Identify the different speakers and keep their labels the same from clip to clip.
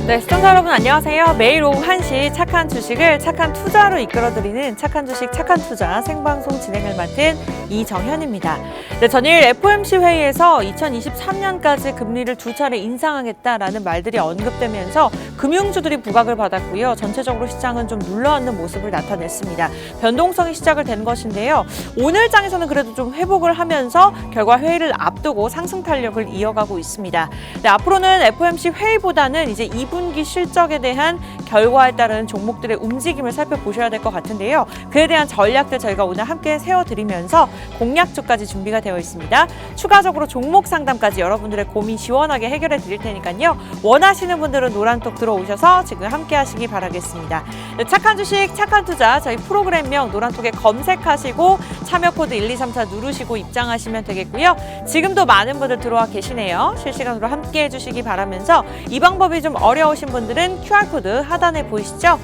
Speaker 1: 네, 시청자 여러분 안녕하세요. 매일 오후 1시 착한 주식을 착한 투자로 이끌어드리는 착한 주식 착한 투자 생방송 진행을 맡은 이정현입니다. 네, 전일 FOMC 회의에서 2023년까지 금리를 두 차례 인상하겠다라는 말들이 언급되면서 금융주들이 부각을 받았고요. 전체적으로 시장은 좀 눌러앉는 모습을 나타냈습니다. 변동성이 시작을 된 것인데요. 오늘 장에서는 그래도 좀 회복을 하면서 결과 회의를 앞두고 상승 탄력을 이어가고 있습니다. 네, 앞으로는 FOMC 회의보다는 이제 2분기 실적에 대한 결과에 따른 종목들의 움직임을 살펴보셔야 될 것 같은데요. 그에 대한 전략들 저희가 오늘 함께 세워드리면서 공략주까지 준비가 되어 있습니다. 추가적으로 종목 상담까지 여러분들의 고민 시원하게 해결해 드릴 테니까요. 원하시는 분들은 노란톡 들어오셔서 지금 함께 하시기 바라겠습니다. 네, 착한 주식, 착한 투자 저희 프로그램명 노란톡에 검색하시고 참여 코드 1234 누르시고 입장하시면 되겠고요. 지금도 많은 분들 들어와 계시네요. 실시간으로 함께 해주시기 바라면서 이 방법이 좀 어려우신 분들은 QR코드 하단에 보이시죠?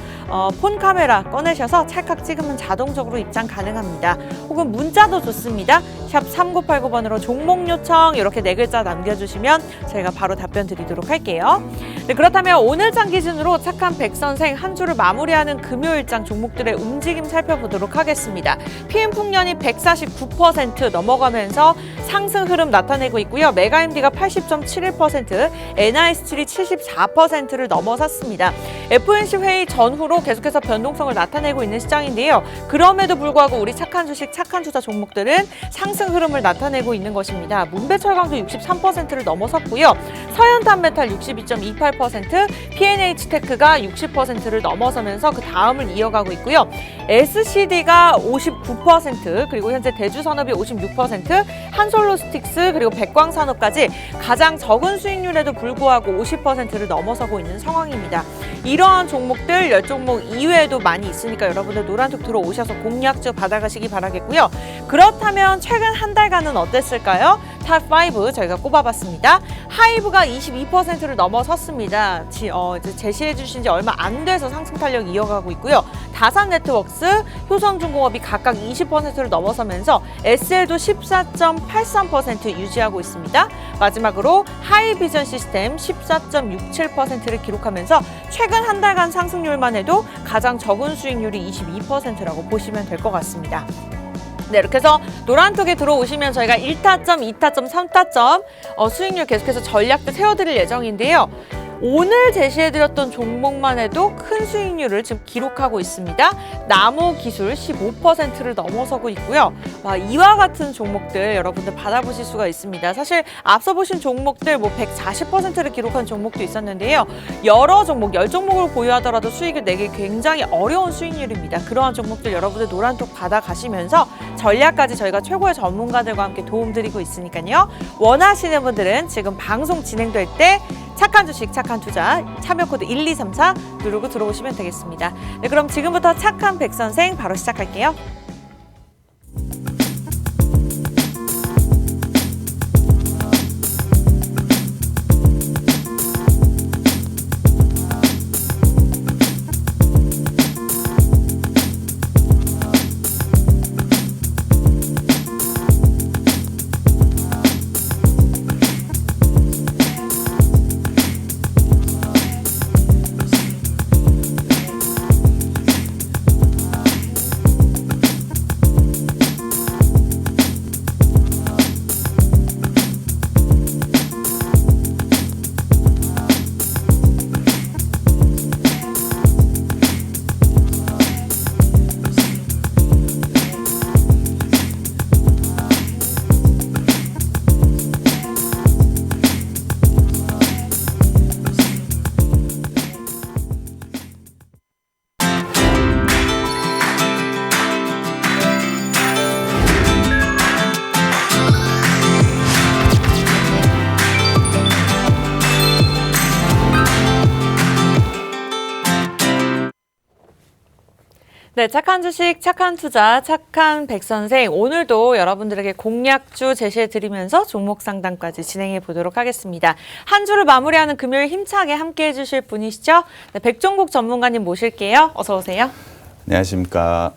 Speaker 1: 폰 카메라 꺼내셔서 찰칵 찍으면 자동적으로 입장 가능합니다. 혹은 문자도 좋습니다. 샵 3989번으로 종목 요청 이렇게 4글자 남겨주시면 저희가 바로 답변 드리도록 할게요. 네, 그렇다면 오늘장 기준으로 착한 백선생 한 주를 마무리하는 금요일장 종목들의 움직임 살펴보도록 하겠습니다. PM풍년이 149% 넘어가면서 상승 흐름 나타내고 있고요. 메가임디가 80.71%, NI스틸이 74%를 넘어섰습니다. FOMC 회의 전후로 계속해서 변동성을 나타내고 있는 시장인데요. 그럼에도 불구하고 우리 착한 주식, 착한 투자 종목들은 상승 흐름을 나타내고 있는 것입니다. 문배철강도 63%를 넘어섰고요. 서현탄메탈 62.28%, P&H테크가 60%를 넘어서면서 그 다음을 이어가고 있고요. SCD가 59%, 그리고 현재 대주산업이 56%, 한솔로스틱스 그리고 백광산업까지 가장 적은 수익률에도 불구하고 50%를 넘어서고 있는 상황입니다. 이러한 종목들 10종목 이외에도 많이 있으니까 여러분들 노란톡 들어오셔서 공략주 받아가시기 바라겠고요. 그렇다면 최근 한 달간은 어땠을까요? 탑5 저희가 꼽아봤습니다. 하이브가 22%를 넘어섰습니다. 이제 제시해 주신 지 얼마 안 돼서 상승 탄력 이어가고 있고요. 다산네트웍스, 효성중공업이 각각 20%를 넘어서면서 SL도 14.83% 유지하고 있습니다. 마지막으로 하이비전 시스템 14.67%를 기록하면서 최근 한 달간 상승률만 해도 가장 적은 수익률이 22%라고 보시면 될 것 같습니다. 네, 이렇게 해서 노란톡에 들어오시면 저희가 1타점, 2타점, 3타점 수익률 계속해서 전략도 세워드릴 예정인데요. 오늘 제시해드렸던 종목만 해도 큰 수익률을 지금 기록하고 있습니다. 나무기술 15%를 넘어서고 있고요. 이와 같은 종목들 여러분들 받아보실 수가 있습니다. 사실 앞서 보신 종목들 140%를 기록한 종목도 있었는데요. 여러 종목, 10종목을 보유하더라도 수익을 내기 굉장히 어려운 수익률입니다. 그러한 종목들 여러분들 노란톡 받아가시면서 전략까지 저희가 최고의 전문가들과 함께 도움드리고 있으니까요. 원하시는 분들은 지금 방송 진행될 때 착한 주식, 착한 투자, 참여 코드 1234 누르고 들어오시면 되겠습니다. 네, 그럼 지금부터 착한 백선생 바로 시작할게요. 네, 착한 주식, 착한 투자, 착한 백선생 오늘도 여러분들에게 공략주 제시해드리면서 종목 상담까지 진행해 보도록 하겠습니다. 한 주를 마무리하는 금요일 힘차게 함께해 주실 분이시죠? 네, 백종국 전문가님 모실게요. 어서 오세요.
Speaker 2: 안녕하십니까.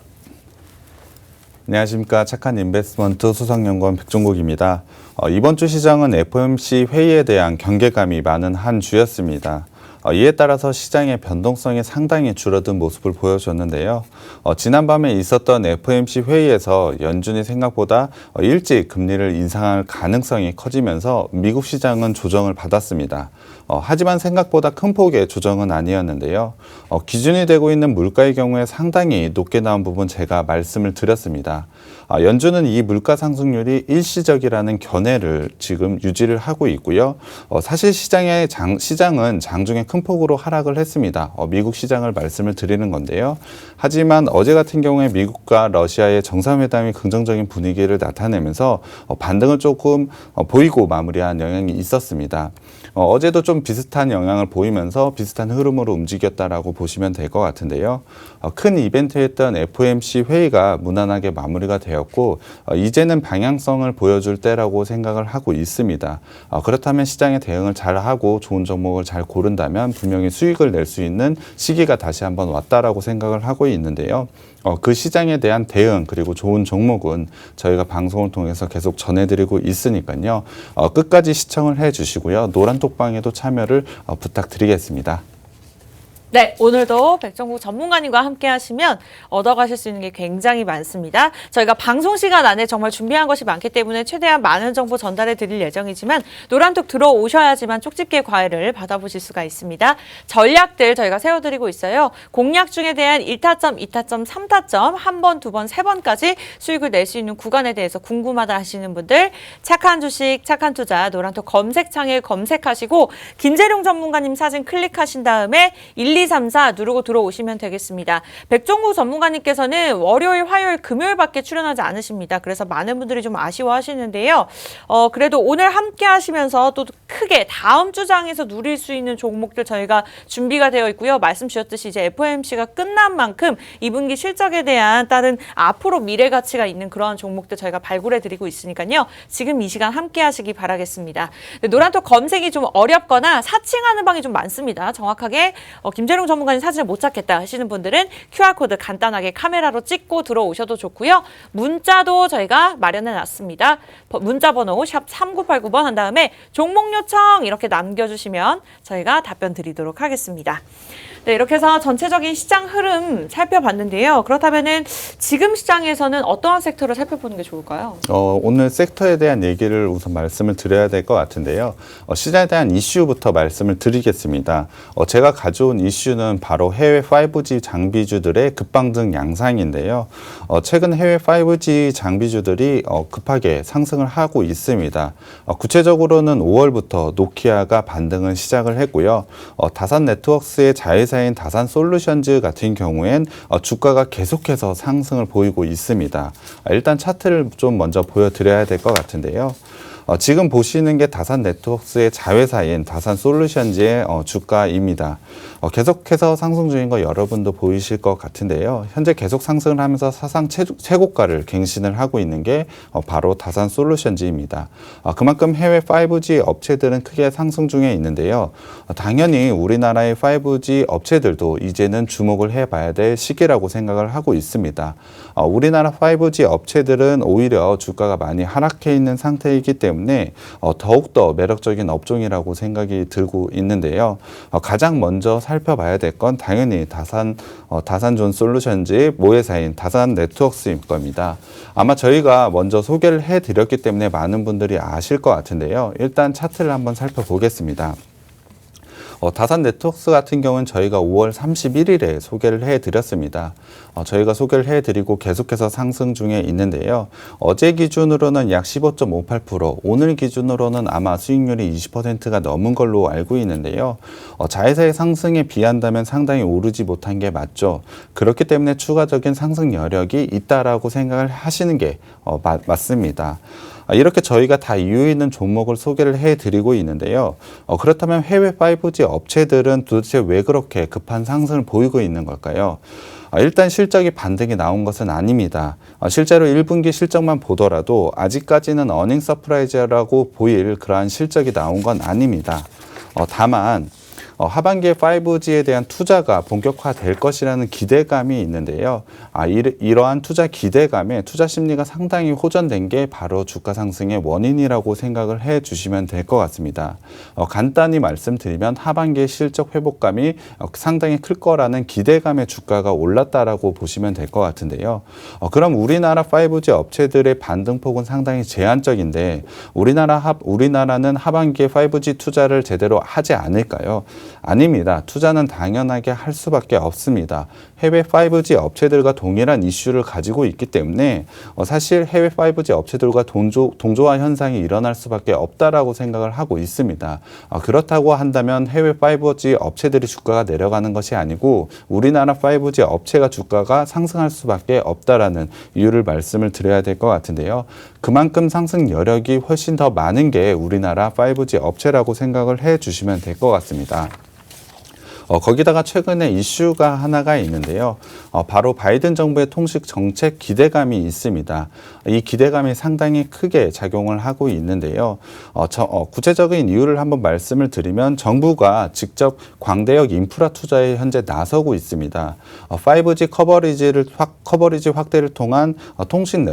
Speaker 2: 안녕하십니까. 착한 인베스트먼트 수석연구원 백종국입니다. 이번 주 시장은 FOMC 회의에 대한 경계감이 많은 한 주였습니다. 이에 따라서 시장의 변동성이 상당히 줄어든 모습을 보여줬는데요. 지난밤에 있었던 FOMC 회의에서 연준이 생각보다 일찍 금리를 인상할 가능성이 커지면서 미국 시장은 조정을 받았습니다. 하지만 생각보다 큰 폭의 조정은 아니었는데요. 기준이 되고 있는 물가의 경우에 상당히 높게 나온 부분 제가 말씀을 드렸습니다. 연준은 이 물가 상승률이 일시적이라는 견해를 지금 유지를 하고 있고요. 사실 시장은 장중에 큰 폭으로 하락을 했습니다. 미국 시장을 말씀을 드리는 건데요. 하지만 어제 같은 경우에 미국과 러시아의 정상회담이 긍정적인 분위기를 나타내면서 반등을 조금 보이고 마무리한 영향이 있었습니다. 어제도 좀 비슷한 영향을 보이면서 비슷한 흐름으로 움직였다라고 보시면 될 것 같은데요. 큰 이벤트였던 FOMC 회의가 무난하게 마무리가 되었고 이제는 방향성을 보여줄 때라고 생각을 하고 있습니다. 그렇다면 시장에 대응을 잘하고 좋은 종목을 잘 고른다면 분명히 수익을 낼 수 있는 시기가 다시 한번 왔다라고 생각을 하고 있는데요. 그 시장에 대한 대응 그리고 좋은 종목은 저희가 방송을 통해서 계속 전해드리고 있으니까요. 끝까지 시청을 해주시고요. 노란톡방에도 참여를 부탁드리겠습니다.
Speaker 1: 네, 오늘도 백정국 전문가님과 함께 하시면 얻어가실 수 있는 게 굉장히 많습니다. 저희가 방송 시간 안에 정말 준비한 것이 많기 때문에 최대한 많은 정보 전달해 드릴 예정이지만 노란톡 들어오셔야지만 쪽집게 과외를 받아보실 수가 있습니다. 전략들 저희가 세워드리고 있어요. 공략 중에 대한 1타점, 2타점, 3타점 한 번, 두 번, 세 번까지 수익을 낼 수 있는 구간에 대해서 궁금하다 하시는 분들 착한 주식, 착한 투자 노란톡 검색창에 검색하시고 김재룡 전문가님 사진 클릭하신 다음에 1, 2, 3, 4 누르고 들어오시면 되겠습니다. 백종구 전문가님께서는 월요일, 화요일, 금요일밖에 출연하지 않으십니다. 그래서 많은 분들이 좀 아쉬워하시는데요. 그래도 오늘 함께 하시면서 또 크게 다음 주장에서 누릴 수 있는 종목들 저희가 준비가 되어 있고요. 말씀 주셨듯이 이제 FOMC가 끝난 만큼 2분기 실적에 대한 다른 앞으로 미래 가치가 있는 그런 종목들 저희가 발굴해 드리고 있으니까요. 지금 이 시간 함께 하시기 바라겠습니다. 노란톡 검색이 좀 어렵거나 사칭하는 방이 좀 많습니다. 정확하게 김재룡 전문가님 사진을 못 찾겠다 하시는 분들은 QR코드 간단하게 카메라로 찍고 들어오셔도 좋고요. 문자도 저희가 마련해 놨습니다. 문자 번호 샵 3989번 한 다음에 종목 요청 이렇게 남겨주시면 저희가 답변 드리도록 하겠습니다. 네, 이렇게 해서 전체적인 시장 흐름 살펴봤는데요. 그렇다면은 지금 시장에서는 어떠한 섹터를 살펴보는 게 좋을까요?
Speaker 2: 오늘 섹터에 대한 얘기를 우선 말씀을 드려야 될 것 같은데요. 시장에 대한 이슈부터 말씀을 드리겠습니다. 제가 가져온 이슈는 바로 해외 5G 장비주들의 급방등 양상인데요. 최근 해외 5G 장비주들이 급하게 상승을 하고 있습니다. 구체적으로는 5월부터 노키아가 반등을 시작을 했고요. 다산 네트워크스의 자회사인 다산 솔루션즈 같은 경우엔 주가가 계속해서 상승을 보이고 있습니다. 일단 차트를 좀 먼저 보여드려야 될 것 같은데요. 지금 보시는 게 다산 네트워크스의 자회사인 다산 솔루션즈의 주가입니다. 계속해서 상승 중인 거 여러분도 보이실 것 같은데요. 현재 계속 상승을 하면서 사상 최고가를 갱신을 하고 있는 게 바로 다산 솔루션즈입니다. 그만큼 해외 5G 업체들은 크게 상승 중에 있는데요. 당연히 우리나라의 5G 업체들도 이제는 주목을 해봐야 될 시기라고 생각을 하고 있습니다. 우리나라 5G 업체들은 오히려 주가가 많이 하락해 있는 상태이기 때문에 더욱더 매력적인 업종이라고 생각이 들고 있는데요. 가장 먼저 살펴봐야 될 건 당연히 다산존 솔루션즈의 모회사인 다산 네트워크스일 겁니다. 아마 저희가 먼저 소개를 해드렸기 때문에 많은 분들이 아실 것 같은데요. 일단 차트를 한번 살펴보겠습니다. 다산 네트워크스 같은 경우는 저희가 5월 31일에 소개를 해드렸습니다. 저희가 소개를 해드리고 계속해서 상승 중에 있는데요. 어제 기준으로는 약 15.58%, 오늘 기준으로는 아마 수익률이 20%가 넘은 걸로 알고 있는데요. 자회사의 상승에 비한다면 상당히 오르지 못한 게 맞죠. 그렇기 때문에 추가적인 상승 여력이 있다라고 생각을 하시는 게 맞습니다. 이렇게 저희가 다 이유 있는 종목을 소개를 해드리고 있는데요. 그렇다면 해외 5G 업체들은 도대체 왜 그렇게 급한 상승을 보이고 있는 걸까요? 일단 실적이 반등이 나온 것은 아닙니다. 실제로 1분기 실적만 보더라도 아직까지는 어닝 서프라이즈라고 보일 그러한 실적이 나온 건 아닙니다. 다만 하반기에 5G에 대한 투자가 본격화될 것이라는 기대감이 있는데요. 이러한 투자 기대감에 투자 심리가 상당히 호전된 게 바로 주가 상승의 원인이라고 생각을 해 주시면 될 것 같습니다. 간단히 말씀드리면 하반기의 실적 회복감이 상당히 클 거라는 기대감에 주가가 올랐다라고 보시면 될 것 같은데요. 그럼 우리나라 5G 업체들의 반등폭은 상당히 제한적인데 우리나라는 하반기에 5G 투자를 제대로 하지 않을까요? 아닙니다. 투자는 당연하게 할 수밖에 없습니다. 해외 5G 업체들과 동일한 이슈를 가지고 있기 때문에 사실 해외 5G 업체들과 동조화 현상이 일어날 수밖에 없다라고 생각을 하고 있습니다. 그렇다고 한다면 해외 5G 업체들이 주가가 내려가는 것이 아니고 우리나라 5G 업체가 주가가 상승할 수밖에 없다라는 이유를 말씀을 드려야 될 것 같은데요. 그만큼 상승 여력이 훨씬 더 많은 게 우리나라 5G 업체라고 생각을 해 주시면 될 것 같습니다. 거기다가 최근에 이슈가 하나가 있는데요. 바로 바이든 정부의 통식 정책 기대감이 있습니다. 이 기대감이 상당히 크게 작용을 하고 있는데요. 구체적인 이유를 한번 말씀을 드리면 정부가 직접 광대역 인프라 투자에 현재 나서고 있습니다. 5G 커버리지 확대를 통한 통신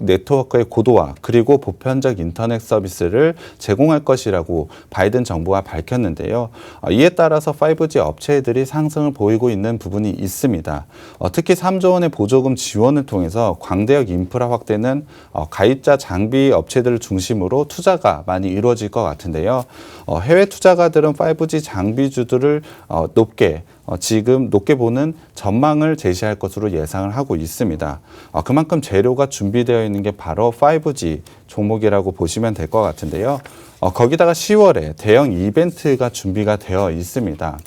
Speaker 2: 네트워크의 고도화 그리고 보편적 인터넷 서비스를 제공할 것이라고 바이든 정부가 밝혔는데요. 이에 따라서 5G 업체들이 상승을 보이고 있는 부분이 있습니다. 특히 3조 원의 보조금 지원을 통해서 광대역 인프라 확대는 가입자 장비 업체들을 중심으로 투자가 많이 이루어질 것 같은데요. 해외 투자가들은 5G 장비주들을 지금 높게 보는 전망을 제시할 것으로 예상을 하고 있습니다. 그만큼 재료가 준비되어 있는 게 바로 5G 종목이라고 보시면 될 것 같은데요. 거기다가 10월에 대형 이벤트가 준비가 되어 있습니다.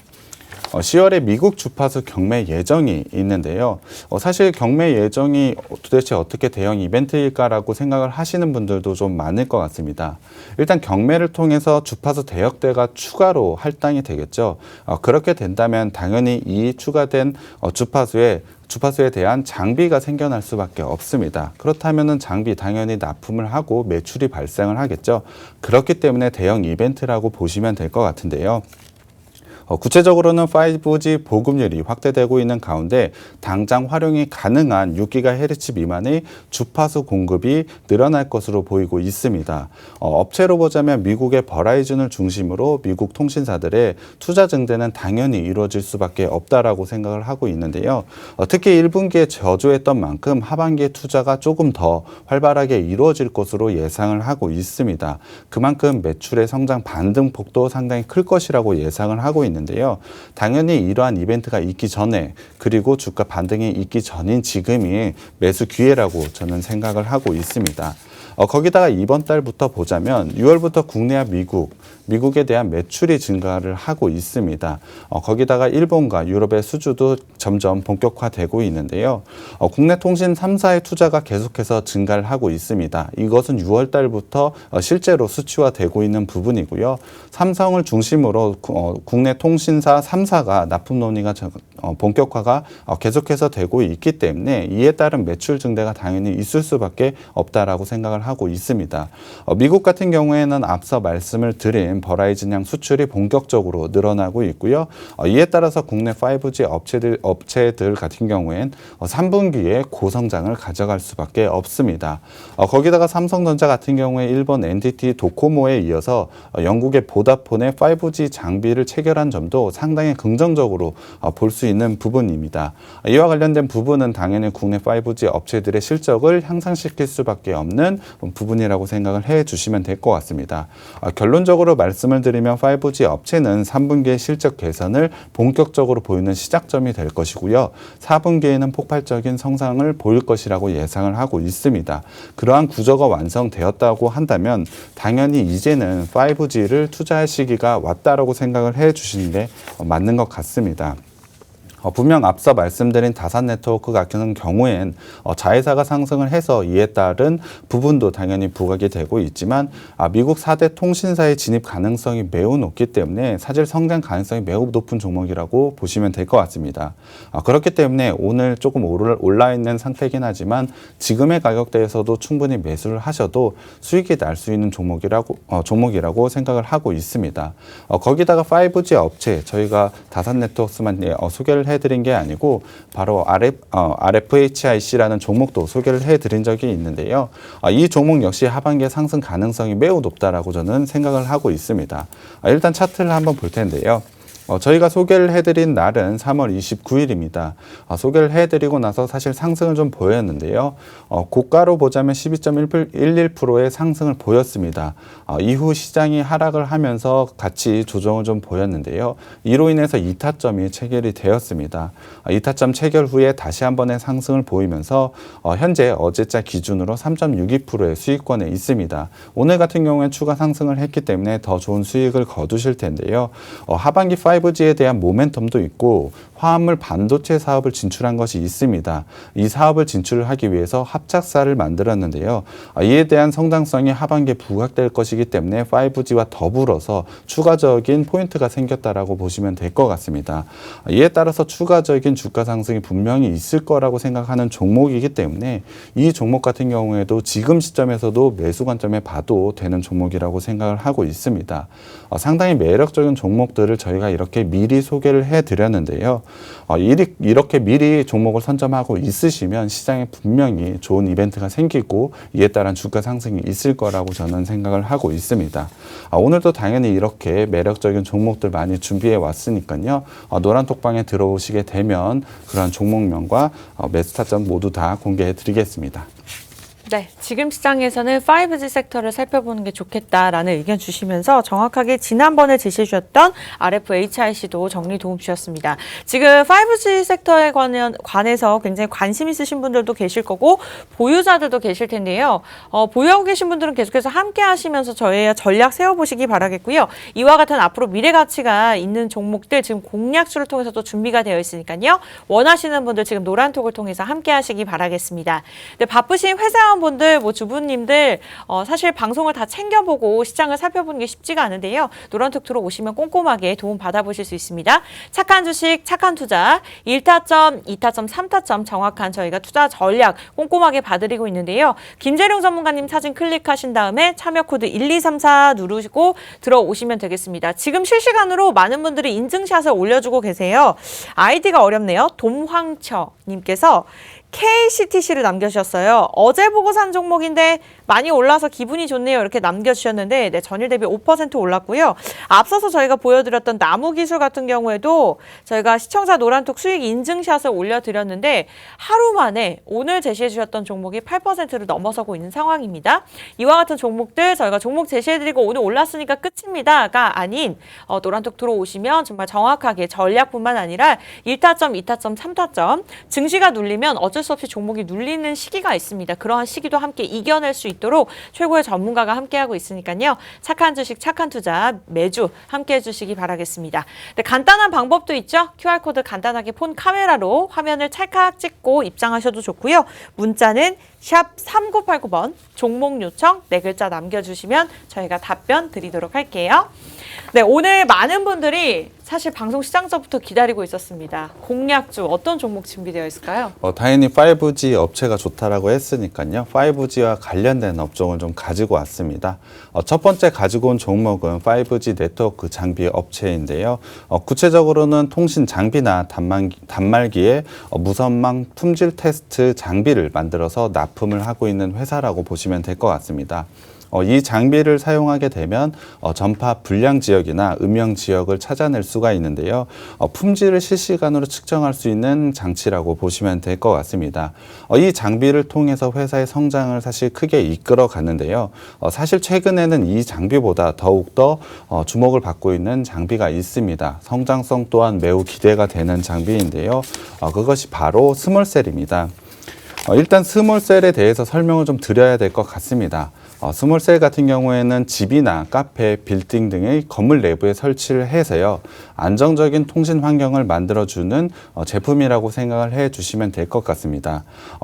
Speaker 2: 10월에 미국 주파수 경매 예정이 있는데요. 사실 경매 예정이 도대체 어떻게 대형 이벤트일까라고 생각을 하시는 분들도 좀 많을 것 같습니다. 일단 경매를 통해서 주파수 대역대가 추가로 할당이 되겠죠. 그렇게 된다면 당연히 이 추가된 주파수에 대한 장비가 생겨날 수밖에 없습니다. 그렇다면은 장비 당연히 납품을 하고 매출이 발생을 하겠죠. 그렇기 때문에 대형 이벤트라고 보시면 될 것 같은데요. 구체적으로는 5G 보급률이 확대되고 있는 가운데 당장 활용이 가능한 6GHz 미만의 주파수 공급이 늘어날 것으로 보이고 있습니다. 업체로 보자면 미국의 버라이즌을 중심으로 미국 통신사들의 투자 증대는 당연히 이루어질 수밖에 없다라고 생각을 하고 있는데요. 특히 1분기에 저조했던 만큼 하반기에 투자가 조금 더 활발하게 이루어질 것으로 예상을 하고 있습니다. 그만큼 매출의 성장 반등폭도 상당히 클 것이라고 예상을 하고 있는데요. 당연히 이러한 이벤트가 있기 전에 그리고 주가 반등이 있기 전인 지금이 매수 기회라고 저는 생각을 하고 있습니다. 거기다가 이번 달부터 보자면 6월부터 국내와 미국에 대한 매출이 증가를 하고 있습니다. 거기다가 일본과 유럽의 수주도 점점 본격화되고 있는데요. 국내 통신 3사의 투자가 계속해서 증가를 하고 있습니다. 이것은 6월 달부터 실제로 수치화되고 있는 부분이고요. 삼성을 중심으로 국내 통신사 3사가 납품 논의가 본격화가 계속해서 되고 있기 때문에 이에 따른 매출 증대가 당연히 있을 수밖에 없다라고 생각을 하고 있습니다. 미국 같은 경우에는 앞서 말씀을 드린 버라이즌 수출이 본격적으로 늘어나고 있고요. 이에 따라서 국내 5G 업체들 같은 경우엔 3분기에 고성장을 가져갈 수밖에 없습니다. 거기다가 삼성전자 같은 경우에 일본 NTT 도코모에 이어서 영국의 보다폰의 5G 장비를 체결한 점도 상당히 긍정적으로 볼 수 있는 부분입니다. 이와 관련된 부분은 당연히 국내 5G 업체들의 실적을 향상시킬 수밖에 없는 부분이라고 생각을 해 주시면 될 것 같습니다. 결론적으로 말씀을 드리면 5G 업체는 3분기의 실적 개선을 본격적으로 보이는 시작점이 될 것이고요. 4분기에는 폭발적인 성장을 보일 것이라고 예상을 하고 있습니다. 그러한 구조가 완성되었다고 한다면 당연히 이제는 5G를 투자할 시기가 왔다라고 생각을 해 주시는 게 맞는 것 같습니다. 분명 앞서 말씀드린 다산 네트워크 같은 경우엔 자회사가 상승을 해서 이에 따른 부분도 당연히 부각이 되고 있지만 미국 4대 통신사의 진입 가능성이 매우 높기 때문에 사실 성장 가능성이 매우 높은 종목이라고 보시면 될 것 같습니다. 그렇기 때문에 오늘 조금 올라 있는 상태이긴 하지만 지금의 가격대에서도 충분히 매수를 하셔도 수익이 날 수 있는 종목이라고 생각을 하고 있습니다. 거기다가 5G 업체 저희가 다산 네트워크만 소개를 해드린 게 아니고 바로 RFHIC라는 종목도 소개를 해드린 적이 있는데요. 이 종목 역시 하반기에 상승 가능성이 매우 높다라고 저는 생각을 하고 있습니다. 일단 차트를 한번 볼 텐데요. 저희가 소개를 해드린 날은 3월 29일입니다. 소개를 해드리고 나서 사실 상승을 좀 보였는데요. 고가로 보자면 12.11%의 상승을 보였습니다. 이후 시장이 하락을 하면서 같이 조정을 좀 보였는데요. 이로 인해서 이타점이 체결이 되었습니다. 이타점 체결 후에 다시 한 번의 상승을 보이면서 현재 어제자 기준으로 3.62%의 수익권에 있습니다. 오늘 같은 경우에 추가 상승을 했기 때문에 더 좋은 수익을 거두실 텐데요. 하반기 5G에 대한 모멘텀도 있고 화합물 반도체 사업을 진출한 것이 있습니다. 이 사업을 진출하기 위해서 합작사를 만들었는데요. 이에 대한 성장성이 하반기에 부각될 것이기 때문에 5G와 더불어서 추가적인 포인트가 생겼다라고 보시면 될 것 같습니다. 이에 따라서 추가적인 주가 상승이 분명히 있을 거라고 생각하는 종목이기 때문에 이 종목 같은 경우에도 지금 시점에서도 매수 관점에 봐도 되는 종목이라고 생각을 하고 있습니다. 상당히 매력적인 종목들을 저희가 이렇게 미리 소개를 해드렸는데요. 이렇게 미리 종목을 선점하고 있으시면 시장에 분명히 좋은 이벤트가 생기고 이에 따른 주가 상승이 있을 거라고 저는 생각을 하고 있습니다. 오늘도 당연히 이렇게 매력적인 종목들 많이 준비해 왔으니까요. 노란톡방에 들어오시게 되면 그런 종목명과 매수 타점 모두 다 공개해 드리겠습니다.
Speaker 1: 네, 지금 시장에서는 5G 섹터를 살펴보는 게 좋겠다라는 의견 주시면서 정확하게 지난번에 제시해 주셨던 RFHIC도 정리 도움 주셨습니다. 지금 5G 섹터에 관해서 굉장히 관심 있으신 분들도 계실 거고 보유자들도 계실 텐데요. 보유하고 계신 분들은 계속해서 함께 하시면서 저희의 전략 세워보시기 바라겠고요. 이와 같은 앞으로 미래 가치가 있는 종목들 지금 공략주를 통해서 또 준비가 되어 있으니까요. 원하시는 분들 지금 노란톡을 통해서 함께 하시기 바라겠습니다. 네, 바쁘신 회사원 분들, 주부님들 사실 방송을 다 챙겨보고 시장을 살펴보는 게 쉽지가 않은데요. 노란톡 들어오시면 꼼꼼하게 도움 받아보실 수 있습니다. 착한 주식, 착한 투자, 1타점, 2타점, 3타점 정확한 저희가 투자 전략 꼼꼼하게 봐드리고 있는데요. 김재룡 전문가님 사진 클릭하신 다음에 참여 코드 1234 누르시고 들어오시면 되겠습니다. 지금 실시간으로 많은 분들이 인증샷을 올려주고 계세요. 아이디가 어렵네요. dom황처 님께서 KCTC를 남겨주셨어요. 어제 보고 산 종목인데 많이 올라서 기분이 좋네요. 이렇게 남겨주셨는데 네, 전일 대비 5% 올랐고요. 앞서서 저희가 보여드렸던 나무기술 같은 경우에도 저희가 시청자 노란톡 수익 인증샷을 올려드렸는데 하루 만에 오늘 제시해주셨던 종목이 8%를 넘어서고 있는 상황입니다. 이와 같은 종목들 저희가 종목 제시해드리고 오늘 올랐으니까 끝입니다가 아닌 노란톡 들어오시면 정말 정확하게 전략뿐만 아니라 1타점, 2타점, 3타점 증시가 눌리면 어쩔 수 없이 종목이 눌리는 시기가 있습니다. 그러한 시기도 함께 이겨낼 수 있도록 최고의 전문가가 함께하고 있으니까요. 착한 주식, 착한 투자 매주 함께해 주시기 바라겠습니다. 네, 간단한 방법도 있죠. QR코드 간단하게 폰 카메라로 화면을 찰칵 찍고 입장하셔도 좋고요. 문자는 샵 3989번 종목 요청 4글자 남겨주시면 저희가 답변 드리도록 할게요. 네, 오늘 많은 분들이 사실 방송 시작 전부터 기다리고 있었습니다. 공략주 어떤 종목 준비되어 있을까요?
Speaker 2: 당연히 5G 업체가 좋다라고 했으니까요. 5G와 관련된 업종을 좀 가지고 왔습니다. 첫 번째 가지고 온 종목은 5G 네트워크 장비 업체인데요. 구체적으로는 통신 장비나 단말기에 무선망 품질 테스트 장비를 만들어서 납품을 하고 있는 회사라고 보시면 될 것 같습니다. 이 장비를 사용하게 되면 전파 불량 지역이나 음영 지역을 찾아낼 수가 있는데요. 품질을 실시간으로 측정할 수 있는 장치라고 보시면 될 것 같습니다. 이 장비를 통해서 회사의 성장을 사실 크게 이끌어 갔는데요. 사실 최근에는 이 장비보다 더욱더 주목을 받고 있는 장비가 있습니다. 성장성 또한 매우 기대가 되는 장비인데요. 그것이 바로 스몰셀입니다. 일단 스몰셀에 대해서 설명을 좀 드려야 될 것 같습니다. 스몰셀 같은 경우에는 집이나 카페, 빌딩 등의 건물 내부에 설치를 해서요. 안정적인 통신 환경을 만들어주는 제품이라고 생각을 해주시면 될 것 같습니다.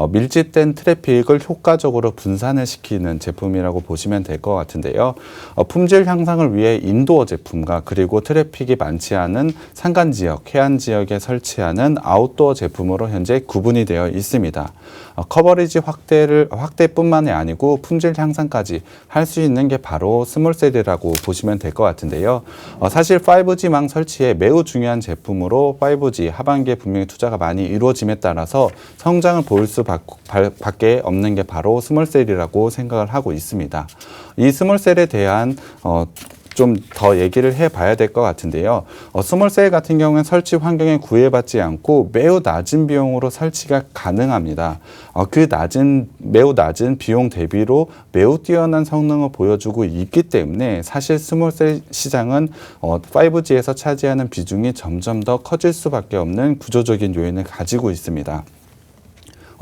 Speaker 2: 밀집된 트래픽을 효과적으로 분산을 시키는 제품이라고 보시면 될 것 같은데요. 품질 향상을 위해 인도어 제품과 그리고 트래픽이 많지 않은 산간지역, 해안지역에 설치하는 아웃도어 제품으로 현재 구분이 되어 있습니다. 커버리지 확대뿐만이 아니고 품질 향상까지 할 수 있는 게 바로 스몰셀이라고 보시면 될 것 같은데요. 사실 5G망 설치에 매우 중요한 제품으로 5G 하반기에 분명히 투자가 많이 이루어짐에 따라서 성장을 보일 수밖에 없는 게 바로 스몰셀이라고 생각을 하고 있습니다. 이 스몰셀에 대한 좀 더 얘기를 해봐야 될 것 같은데요. 스몰셀 같은 경우는 설치 환경에 구애받지 않고 매우 낮은 비용으로 설치가 가능합니다. 매우 낮은 비용 대비로 매우 뛰어난 성능을 보여주고 있기 때문에 사실 스몰셀 시장은 5G에서 차지하는 비중이 점점 더 커질 수밖에 없는 구조적인 요인을 가지고 있습니다.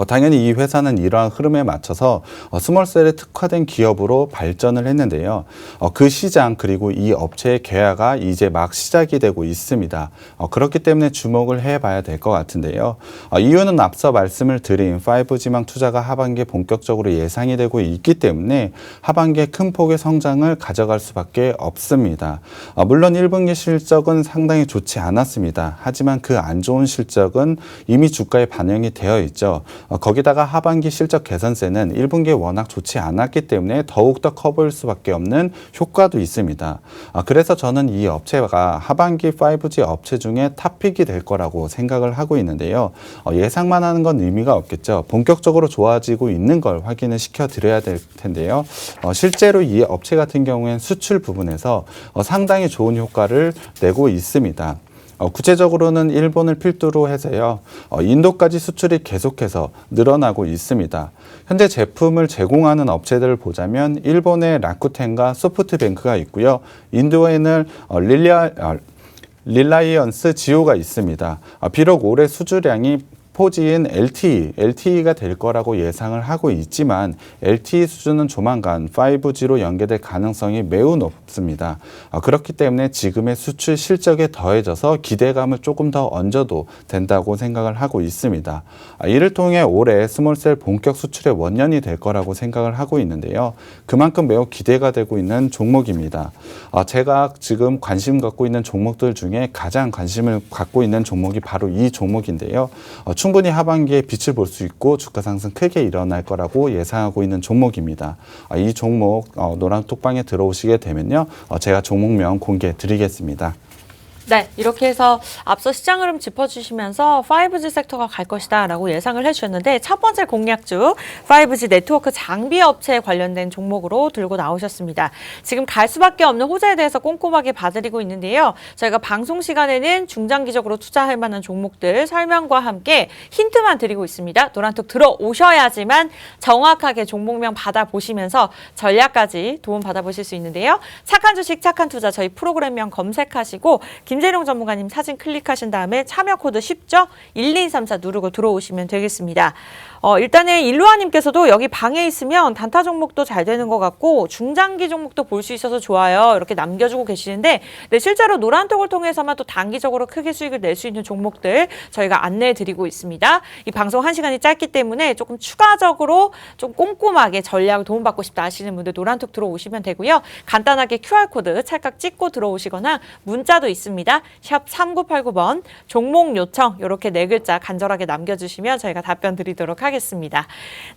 Speaker 2: 당연히 이 회사는 이러한 흐름에 맞춰서 스몰셀에 특화된 기업으로 발전을 했는데요. 그 시장 그리고 이 업체의 개화가 이제 막 시작이 되고 있습니다. 그렇기 때문에 주목을 해봐야 될 것 같은데요. 이유는 앞서 말씀을 드린 5G망 투자가 하반기에 본격적으로 예상이 되고 있기 때문에 하반기에 큰 폭의 성장을 가져갈 수밖에 없습니다. 물론 1분기 실적은 상당히 좋지 않았습니다. 하지만 그 안 좋은 실적은 이미 주가에 반영이 되어 있죠. 거기다가 하반기 실적 개선세는 1분기에 워낙 좋지 않았기 때문에 더욱더 커 보일 수밖에 없는 효과도 있습니다. 그래서 저는 이 업체가 하반기 5G 업체 중에 탑픽이 될 거라고 생각을 하고 있는데요. 예상만 하는 건 의미가 없겠죠. 본격적으로 좋아지고 있는 걸 확인을 시켜드려야 될 텐데요. 실제로 이 업체 같은 경우에는 수출 부분에서 상당히 좋은 효과를 내고 있습니다. 구체적으로는 일본을 필두로 해서요. 인도까지 수출이 계속해서 늘어나고 있습니다. 현재 제품을 제공하는 업체들을 보자면 일본의 라쿠텐과 소프트뱅크가 있고요. 인도에는 릴라이언스 지오가 있습니다. 비록 올해 수주량이 4G인 LTE가 될 거라고 예상을 하고 있지만 LTE 수준은 조만간 5G로 연계될 가능성이 매우 높습니다. 그렇기 때문에 지금의 수출 실적에 더해져서 기대감을 조금 더 얹어도 된다고 생각을 하고 있습니다. 이를 통해 올해 스몰셀 본격 수출의 원년이 될 거라고 생각을 하고 있는데요. 그만큼 매우 기대가 되고 있는 종목입니다. 제가 지금 관심 갖고 있는 종목들 중에 가장 관심을 갖고 있는 종목이 바로 이 종목인데요. 충분히 하반기에 빛을 볼 수 있고 주가 상승 크게 일어날 거라고 예상하고 있는 종목입니다. 이 종목 노란 톡방에 들어오시게 되면요. 제가 종목명 공개해 드리겠습니다.
Speaker 1: 네, 이렇게 해서 앞서 시장 흐름 짚어주시면서 5G 섹터가 갈 것이다 라고 예상을 해주셨는데 첫 번째 공략주 5G 네트워크 장비 업체에 관련된 종목으로 들고 나오셨습니다. 지금 갈 수밖에 없는 호재에 대해서 꼼꼼하게 봐드리고 있는데요. 저희가 방송 시간에는 중장기적으로 투자할 만한 종목들 설명과 함께 힌트만 드리고 있습니다. 노란톡 들어오셔야지만 정확하게 종목명 받아보시면서 전략까지 도움 받아보실 수 있는데요. 착한 주식, 착한 투자 저희 프로그램명 검색하시고 김재룡 전문가님 사진 클릭하신 다음에 참여 코드 쉽죠? 1234 누르고 들어오시면 되겠습니다. 일단은 일루아님께서도 여기 방에 있으면 단타 종목도 잘 되는 것 같고 중장기 종목도 볼 수 있어서 좋아요. 이렇게 남겨주고 계시는데 네, 실제로 노란톡을 통해서만 또 단기적으로 크게 수익을 낼 수 있는 종목들 저희가 안내해 드리고 있습니다. 이 방송 1시간이 짧기 때문에 조금 추가적으로 좀 꼼꼼하게 전략을 도움받고 싶다 하시는 분들 노란톡 들어오시면 되고요. 간단하게 QR코드 찰칵 찍고 들어오시거나 문자도 있습니다. 샵 3989번 종목 요청 이렇게 4글자 간절하게 남겨주시면 저희가 답변 드리도록 하겠습니다.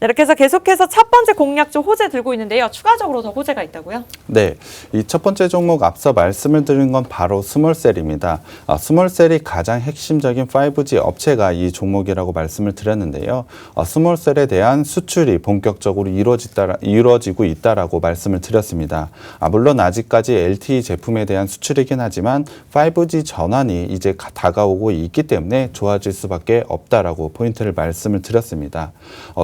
Speaker 1: 네, 이렇게 해서 계속해서 첫 번째 공략주 호재 들고 있는데요. 추가적으로 더 호재가 있다고요?
Speaker 2: 네, 이 첫 번째 종목 앞서 말씀을 드린 건 바로 스몰셀입니다. 스몰셀이 가장 핵심적인 5G 업체가 이 종목이라고 말씀을 드렸는데요. 스몰셀에 대한 수출이 본격적으로 이루어지고 있다라고 말씀을 드렸습니다. 물론 아직까지 LTE 제품에 대한 수출이긴 하지만 5G 전환이 이제 다가오고 있기 때문에 좋아질 수밖에 없다라고 포인트를 말씀을 드렸습니다.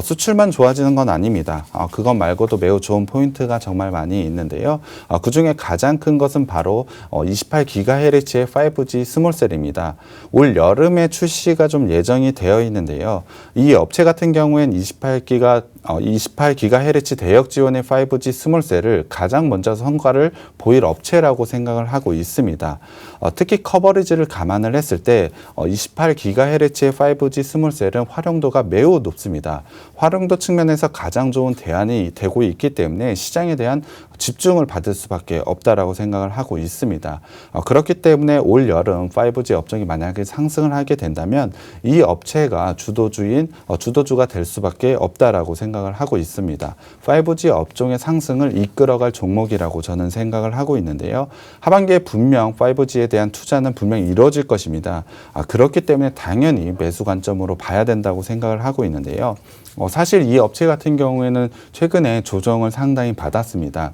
Speaker 2: 수출만 좋아지는 건 아닙니다. 그것 말고도 매우 좋은 포인트가 정말 많이 있는데요. 그중에 가장 큰 것은 바로 28GHz의 5G 스몰셀입니다. 올 여름에 출시가 좀 예정이 되어 있는데요. 이 업체 같은 경우엔 28GHz 28GHz 대역 지원의 5G 스몰셀을 가장 먼저 성과를 보일 업체라고 생각을 하고 있습니다. 특히 커버리지를 감안을 했을 때 28GHz의 5G 스몰셀은 활용도가 매우 높습니다. 활용도 측면에서 가장 좋은 대안이 되고 있기 때문에 시장에 대한 집중을 받을 수밖에 없다라고 생각을 하고 있습니다. 그렇기 때문에 올 여름 5G 업종이 만약에 상승을 하게 된다면 이 업체가 주도주가 될 수밖에 없다라고 생각을 하고 있습니다. 5G 업종의 상승을 이끌어갈 종목이라고 저는 생각을 하고 있는데요. 하반기에 분명 5G에 대한 투자는 분명히 이루어질 것입니다. 그렇기 때문에 당연히 매수 관점으로 봐야 된다고 생각을 하고 있는데요. 사실 이 업체 같은 경우에는 최근에 조정을 상당히 받았습니다.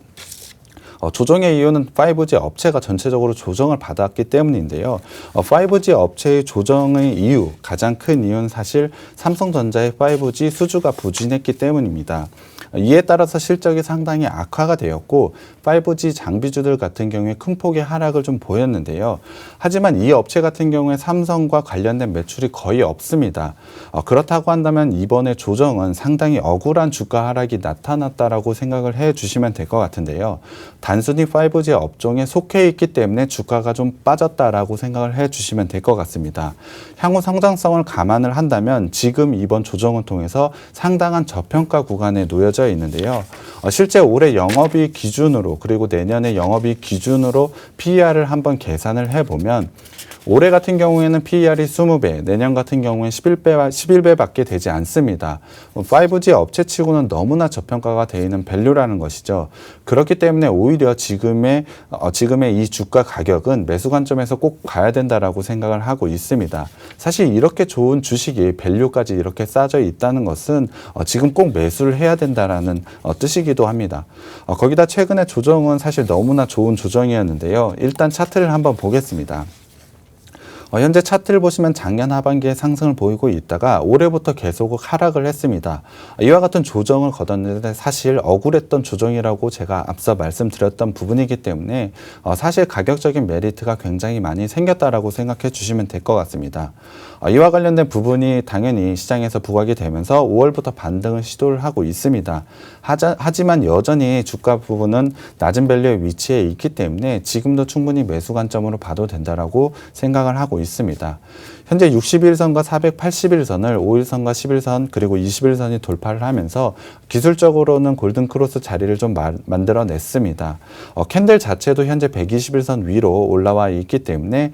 Speaker 2: 조정의 이유는 5G 업체가 전체적으로 조정을 받았기 때문인데요. 5G 업체의 조정의 이유, 가장 큰 이유는 사실 삼성전자의 5G 수주가 부진했기 때문입니다. 이에 따라서 실적이 상당히 악화가 되었고 5G 장비주들 같은 경우에 큰 폭의 하락을 좀 보였는데요. 하지만 이 업체 같은 경우에 삼성과 관련된 매출이 거의 없습니다. 그렇다고 한다면 이번에 조정은 상당히 억울한 주가 하락이 나타났다라고 생각을 해 주시면 될 것 같은데요. 단순히 5G 업종에 속해 있기 때문에 주가가 좀 빠졌다라고 생각을 해 주시면 될 것 같습니다. 향후 성장성을 감안을 한다면 지금 이번 조정을 통해서 상당한 저평가 구간에 놓여져 있는데요. 실제 올해 영업이익 기준으로 그리고 내년의 영업이익 기준으로 PER을 한번 계산을 해보면 올해 같은 경우에는 PER이 20배, 내년 같은 경우에는 11배밖에 되지 않습니다. 5G 업체치고는 너무나 저평가가 되어 있는 밸류라는 것이죠. 그렇기 때문에 오히려 지금의 이 주가 가격은 매수 관점에서 꼭 봐야 된다라고 생각을 하고 있습니다. 사실 이렇게 좋은 주식이 밸류까지 이렇게 싸져 있다는 것은 지금 꼭 매수를 해야 된다라는 뜻이기도 합니다. 거기다 최근에 조정은 사실 너무나 좋은 조정이었는데요. 일단 차트를 한번 보겠습니다. 현재 차트를 보시면 작년 하반기에 상승을 보이고 있다가 올해부터 계속 하락을 했습니다. 이와 같은 조정을 거뒀는데 사실 억울했던 조정이라고 제가 앞서 말씀드렸던 부분이기 때문에 사실 가격적인 메리트가 굉장히 많이 생겼다라고 생각해 주시면 될 것 같습니다. 이와 관련된 부분이 당연히 시장에서 부각이 되면서 5월부터 반등을 시도를 하고 있습니다. 하지만 여전히 주가 부분은 낮은 밸류에 위치해 있기 때문에 지금도 충분히 매수 관점으로 봐도 된다라고 생각을 하고 있습니다. 현재 60일선과 480일선을 5일선과 11선 그리고 21선이 돌파를 하면서 기술적으로는 골든크로스 자리를 좀 만들어냈습니다. 캔들 자체도 현재 121선 위로 올라와 있기 때문에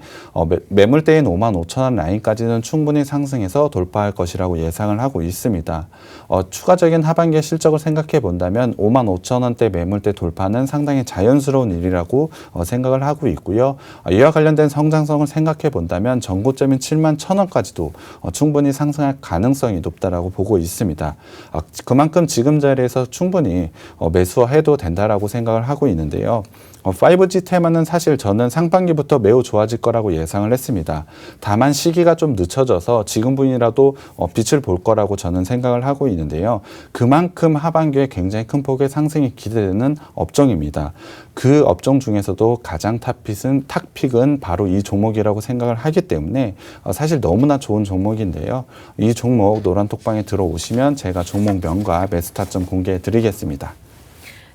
Speaker 2: 매물대인 55,000원 라인까지는 충분히 상승해서 돌파할 것이라고 예상을 하고 있습니다. 추가적인 하반기의 실적을 생각해 본다면 55,000원대 매물대 돌파는 상당히 자연스러운 일이라고 생각을 하고 있고요. 이와 관련된 성장성을 생각해 본다면 전고점인 71,000원까지도 충분히 상승할 가능성이 높다라고 보고 있습니다. 그만큼 지금 자리에서 충분히 매수해도 된다라고 생각을 하고 있는데요. 5G 테마는 사실 저는 상반기부터 매우 좋아질 거라고 예상을 했습니다. 다만 시기가 좀 늦춰져서 지금분이라도 빛을 볼 거라고 저는 생각을 하고 있는데요. 그만큼 하반기에 굉장히 큰 폭의 상승이 기대되는 업종입니다. 그 업종 중에서도 가장 탑픽은 바로 이 종목이라고 생각을 하기 때문에 사실 너무나 좋은 종목인데요. 이 종목 노란톡방에 들어오시면 제가 종목명과 매수 타점 공개해 드리겠습니다.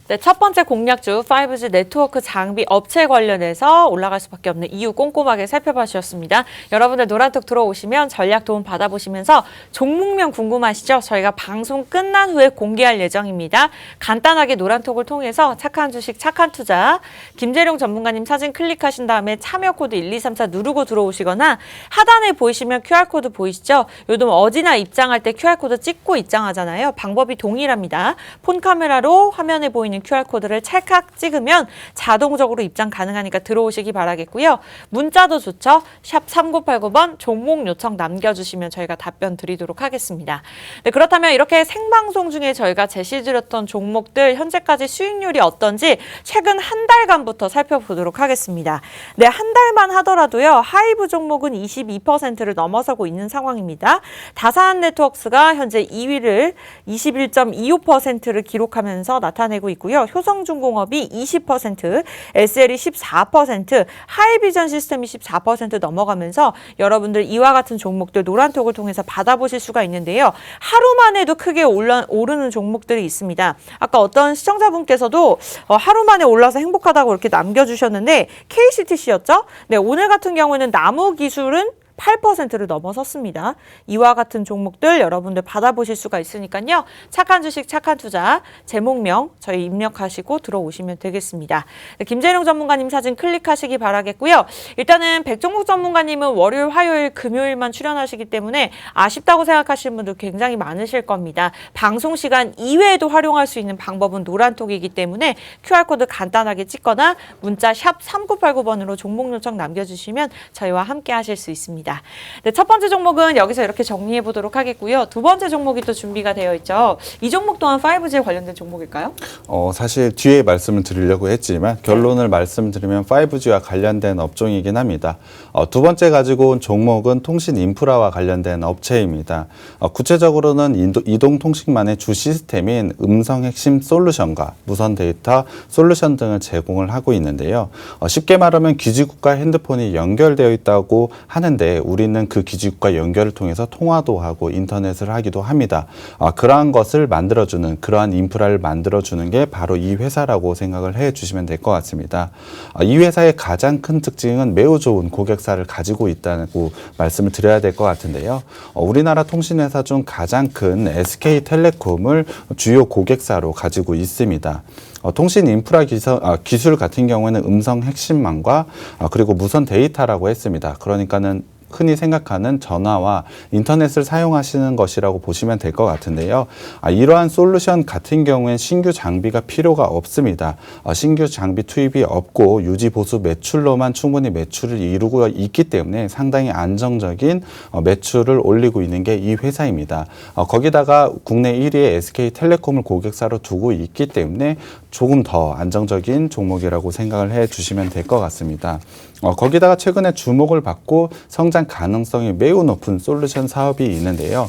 Speaker 1: 네, 첫 번째 공략주 5G 네트워크 장비 업체 관련해서 올라갈 수밖에 없는 이유 꼼꼼하게 살펴봐 주셨습니다. 여러분들 노란톡 들어오시면 전략 도움 받아보시면서 종목명 궁금하시죠? 저희가 방송 끝난 후에 공개할 예정입니다. 간단하게 노란톡을 통해서 착한 주식, 착한 투자, 김재룡 전문가님 사진 클릭하신 다음에 참여 코드 1234 누르고 들어오시거나 하단에 보이시면 QR코드 보이시죠? 요즘 어디나 입장할 때 QR코드 찍고 입장하잖아요. 방법이 동일합니다. 폰 카메라로 화면에 보이는 QR코드를 찰칵 찍으면 자동적으로 입장 가능하니까 들어오시기 바라겠고요. 문자도 좋죠. 샵 3989번 종목 요청 남겨주시면 저희가 답변 드리도록 하겠습니다. 네, 그렇다면 이렇게 생방송 중에 저희가 제시드렸던 종목들 현재까지 수익률이 어떤지 최근 한 달간부터 살펴보도록 하겠습니다. 네, 한 달만 하더라도요. 하이브 종목은 22%를 넘어서고 있는 상황입니다. 다산 네트워크스가 현재 2위를 21.25%를 기록하면서 나타내고 있고요. 있고요. 효성중공업이 20%, SL이 14%, 하이비전 시스템이 14% 넘어가면서 여러분들 이와 같은 종목들 노란톡을 통해서 받아보실 수가 있는데요. 하루만 해도 크게 오르는 종목들이 있습니다. 아까 어떤 시청자분께서도 하루 만에 올라서 행복하다고 이렇게 남겨주셨는데 KCTC였죠? 네, 오늘 같은 경우에는 나무기술은 8%를 넘어섰습니다. 이와 같은 종목들 여러분들 받아보실 수가 있으니까요. 착한 주식, 착한 투자 제목명 저희 입력하시고 들어오시면 되겠습니다. 네, 김재룡 전문가님 사진 클릭하시기 바라겠고요. 일단은 백종국 전문가님은 월요일, 화요일, 금요일만 출연하시기 때문에 아쉽다고 생각하시는 분들 굉장히 많으실 겁니다. 방송 시간 이외에도 활용할 수 있는 방법은 노란톡이기 때문에 QR코드 간단하게 찍거나 문자 샵 3989번으로 종목 요청 남겨주시면 저희와 함께 하실 수 있습니다. 네, 첫 번째 종목은 여기서 이렇게 정리해 보도록 하겠고요. 두 번째 종목이 또 준비가 되어 있죠. 이 종목 또한 5G에 관련된 종목일까요?
Speaker 2: 사실 뒤에 말씀을 드리려고 했지만 결론을 말씀드리면 5G와 관련된 업종이긴 합니다. 두 번째 가지고 온 종목은 통신 인프라와 관련된 업체입니다. 구체적으로는 이동통신망의 주 시스템인 음성 핵심 솔루션과 무선 데이터 솔루션 등을 제공을 하고 있는데요. 쉽게 말하면 기지국과 핸드폰이 연결되어 있다고 하는데 우리는 그 기지국과 연결을 통해서 통화도 하고 인터넷을 하기도 합니다. 그러한 것을 만들어주는 그러한 인프라를 만들어주는 게 바로 이 회사라고 생각을 해주시면 될 것 같습니다. 이 회사의 가장 큰 특징은 매우 좋은 고객사를 가지고 있다고 말씀을 드려야 될 것 같은데요. 우리나라 통신회사 중 가장 큰 SK텔레콤을 주요 고객사로 가지고 있습니다. 통신 인프라 기술 같은 경우에는 음성 핵심망과 그리고 무선 데이터라고 했습니다. 그러니까는 흔히 생각하는 전화와 인터넷을 사용하시는 것이라고 보시면 될 것 같은데요. 이러한 솔루션 같은 경우엔 신규 장비가 필요가 없습니다. 신규 장비 투입이 없고 유지 보수 매출로만 충분히 매출을 이루고 있기 때문에 상당히 안정적인 매출을 올리고 있는 게 이 회사입니다. 거기다가 국내 1위의 SK텔레콤을 고객사로 두고 있기 때문에 조금 더 안정적인 종목이라고 생각을 해 주시면 될 것 같습니다. 거기다가 최근에 주목을 받고 성장 가능성이 매우 높은 솔루션 사업이 있는데요.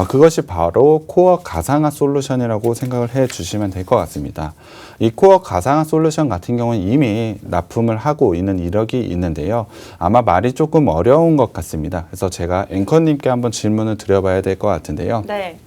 Speaker 2: 그것이 바로 코어 가상화 솔루션이라고 생각을 해 주시면 될 것 같습니다. 이 코어 가상화 솔루션 같은 경우는 이미 납품을 하고 있는 이력이 있는데요. 아마 말이 조금 어려운 것 같습니다. 그래서 제가 앵커님께 한번 질문을 드려봐야 될 것 같은데요.
Speaker 1: 네.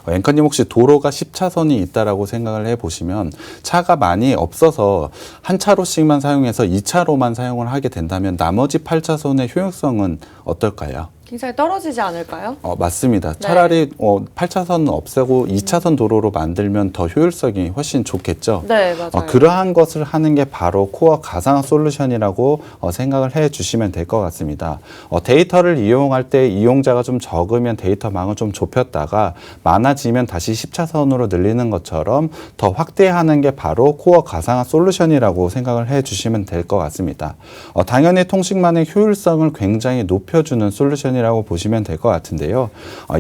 Speaker 2: 앵커님 혹시 도로가 10차선이 있다라고 생각을 해보시면 차가 많이 없어서 한 차로씩만 사용해서 2차로만 사용을 하게 된다면 나머지 8차선의 효율성은 어떨까요?
Speaker 1: 굉장히 떨어지지 않을까요?
Speaker 2: 맞습니다.
Speaker 1: 네.
Speaker 2: 차라리 8차선 없애고 2차선 도로로 만들면 더 효율성이 훨씬 좋겠죠.
Speaker 1: 네, 맞아요.
Speaker 2: 그러한 것을 하는 게 바로 코어 가상화 솔루션이라고 생각을 해 주시면 될 것 같습니다. 데이터를 이용할 때 이용자가 좀 적으면 데이터망을 좀 좁혔다가 많아지면 다시 10차선으로 늘리는 것처럼 더 확대하는 게 바로 코어 가상화 솔루션이라고 생각을 해 주시면 될 것 같습니다. 당연히 통신망의 효율성을 굉장히 높여주는 솔루션이 라고 보시면 될 것 같은데요.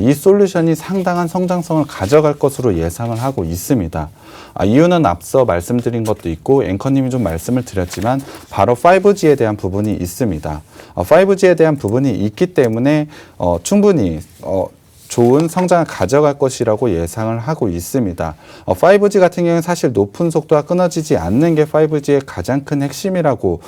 Speaker 2: 이 솔루션이 상당한 성장성을 가져갈 것으로 예상을 하고 있습니다. 이유는 앞서 말씀드린 것도 있고 앵커님이 좀 말씀을 드렸지만 바로 5G에 대한 부분이 있습니다. 5G에 대한 부분이 있기 때문에 충분히 좋은 성장을 가져갈 것이라고 예상을 하고 있습니다. 5G 같은 경우는 사실 높은 속도가 끊어지지 않는 게 5G의 가장 큰 핵심이라고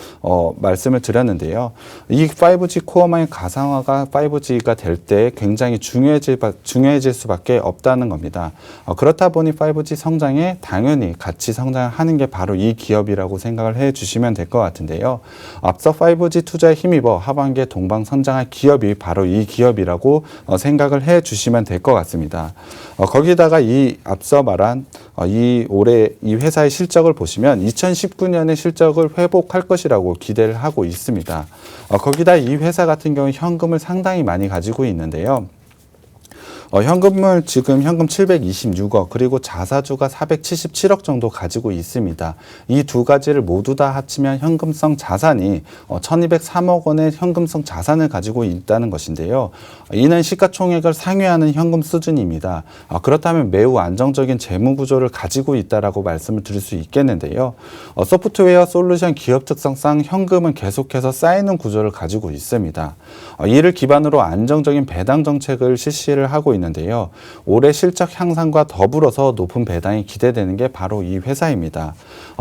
Speaker 2: 말씀을 드렸는데요. 이 5G 코어망의 가상화가 5G가 될 때 굉장히 중요해질 수밖에 없다는 겁니다. 그렇다 보니 5G 성장에 당연히 같이 성장하는 게 바로 이 기업이라고 생각을 해 주시면 될 것 같은데요. 앞서 5G 투자에 힘입어 하반기에 동방성장할 기업이 바로 이 기업이라고 생각을 해 주시면 될 것 같습니다. 거기다가 이 앞서 말한 올해 이 회사의 실적을 보시면 2019년의 실적을 회복할 것이라고 기대를 하고 있습니다. 거기다 이 회사 같은 경우 현금을 상당히 많이 가지고 있는데요. 현금을 지금 현금 726억 그리고 자사주가 477억 정도 가지고 있습니다. 이 두 가지를 모두 다 합치면 현금성 자산이 1203억 원의 현금성 자산을 가지고 있다는 것인데요. 이는 시가총액을 상회하는 현금 수준입니다. 그렇다면 매우 안정적인 재무 구조를 가지고 있다라고 말씀을 드릴 수 있겠는데요. 소프트웨어 솔루션 기업 특성상 현금은 계속해서 쌓이는 구조를 가지고 있습니다. 이를 기반으로 안정적인 배당 정책을 실시를 하고 하고 있는데요. 올해 실적 향상과 더불어서 높은 배당이 기대되는 게 바로 이 회사입니다.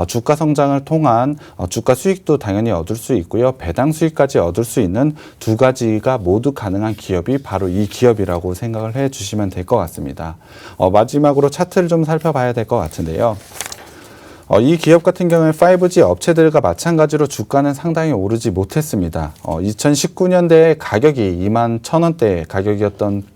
Speaker 2: 주가 성장을 통한 주가 수익도 당연히 얻을 수 있고요. 배당 수익까지 얻을 수 있는 두 가지가 모두 가능한 기업이 바로 이 기업이라고 생각을 해 주시면 될 것 같습니다. 마지막으로 차트를 좀 살펴봐야 될 것 같은데요. 이 기업 같은 경우에 5G 업체들과 마찬가지로 주가는 상당히 오르지 못했습니다. 2019년대에 가격이 21,000원대 가격이었던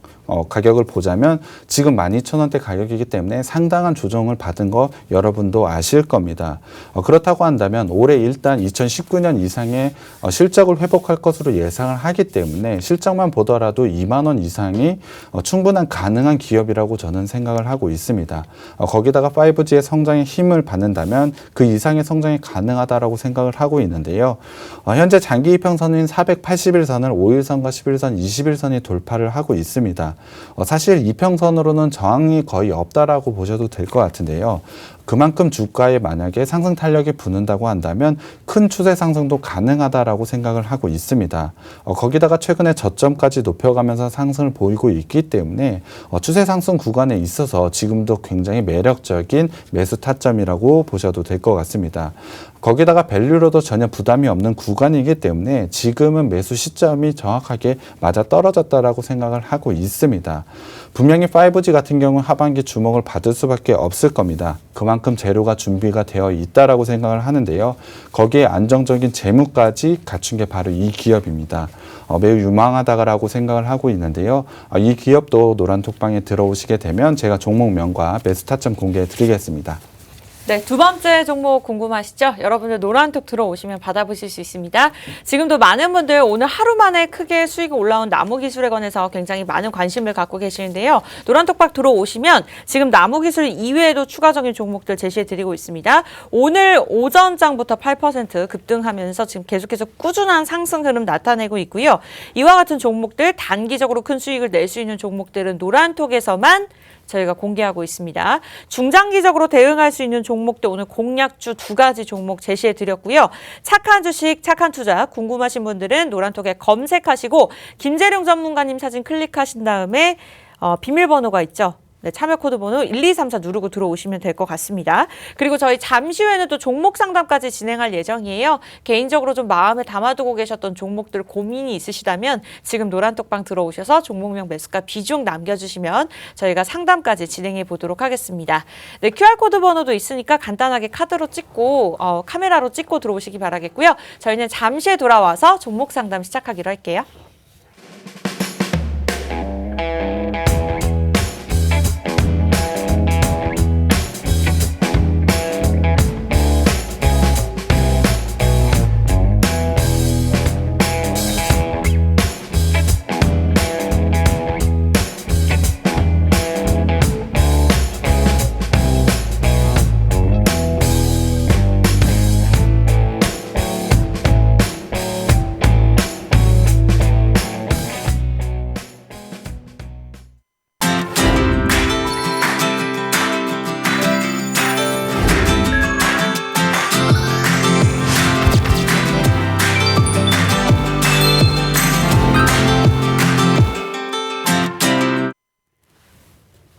Speaker 2: 가격을 보자면 지금 12,000원대 가격이기 때문에 상당한 조정을 받은 거 여러분도 아실 겁니다. 그렇다고 한다면 올해 일단 2019년 이상의 실적을 회복할 것으로 예상을 하기 때문에 실적만 보더라도 2만 원 이상이 충분한 가능한 기업이라고 저는 생각을 하고 있습니다. 거기다가 5G의 성장에 힘을 받는다면 그 이상의 성장이 가능하다라고 생각을 하고 있는데요. 현재 장기 이평선인 480일선을 5일선과 11선, 20일선이 돌파를 하고 있습니다. 사실 이평선으로는 저항이 거의 없다라고 보셔도 될 것 같은데요. 그만큼 주가에 만약에 상승 탄력이 붙는다고 한다면 큰 추세 상승도 가능하다라고 생각을 하고 있습니다. 거기다가 최근에 저점까지 높여가면서 상승을 보이고 있기 때문에 추세 상승 구간에 있어서 지금도 굉장히 매력적인 매수 타점이라고 보셔도 될 것 같습니다. 거기다가 밸류로도 전혀 부담이 없는 구간이기 때문에 지금은 매수 시점이 정확하게 맞아 떨어졌다라고 생각을 하고 있습니다. 분명히 5G 같은 경우 하반기 주목을 받을 수밖에 없을 겁니다. 그만큼 재료가 준비가 되어 있다라고 생각을 하는데요. 거기에 안정적인 재무까지 갖춘 게 바로 이 기업입니다. 매우 유망하다라고 생각을 하고 있는데요. 이 기업도 노란톡방에 들어오시게 되면 제가 종목명과 매수 타점 공개해 드리겠습니다.
Speaker 1: 네, 두 번째 종목 궁금하시죠? 여러분들 노란톡 들어오시면 받아보실 수 있습니다. 지금도 많은 분들 오늘 하루 만에 크게 수익이 올라온 나무기술에 관해서 굉장히 많은 관심을 갖고 계시는데요. 노란톡방 들어오시면 지금 나무기술 이외에도 추가적인 종목들 제시해드리고 있습니다. 오늘 오전장부터 8% 급등하면서 지금 계속해서 꾸준한 상승 흐름 나타내고 있고요. 이와 같은 종목들 단기적으로 큰 수익을 낼 수 있는 종목들은 노란톡에서만 저희가 공개하고 있습니다. 중장기적으로 대응할 수 있는 종목들 오늘 공략주 두 가지 종목 제시해 드렸고요. 착한 주식, 착한 투자 궁금하신 분들은 노란톡에 검색하시고 김재룡 전문가님 사진 클릭하신 다음에 비밀번호가 있죠. 네, 참여 코드 번호 1234 누르고 들어오시면 될 것 같습니다. 그리고 저희 잠시 후에는 또 종목 상담까지 진행할 예정이에요. 개인적으로 좀 마음에 담아두고 계셨던 종목들 고민이 있으시다면 지금 노란톡방 들어오셔서 종목명 매수가 비중 남겨주시면 저희가 상담까지 진행해 보도록 하겠습니다. 네, QR코드 번호도 있으니까 간단하게 카드로 찍고 카메라로 찍고 들어오시기 바라겠고요. 저희는 잠시 후에 돌아와서 종목 상담 시작하기로 할게요.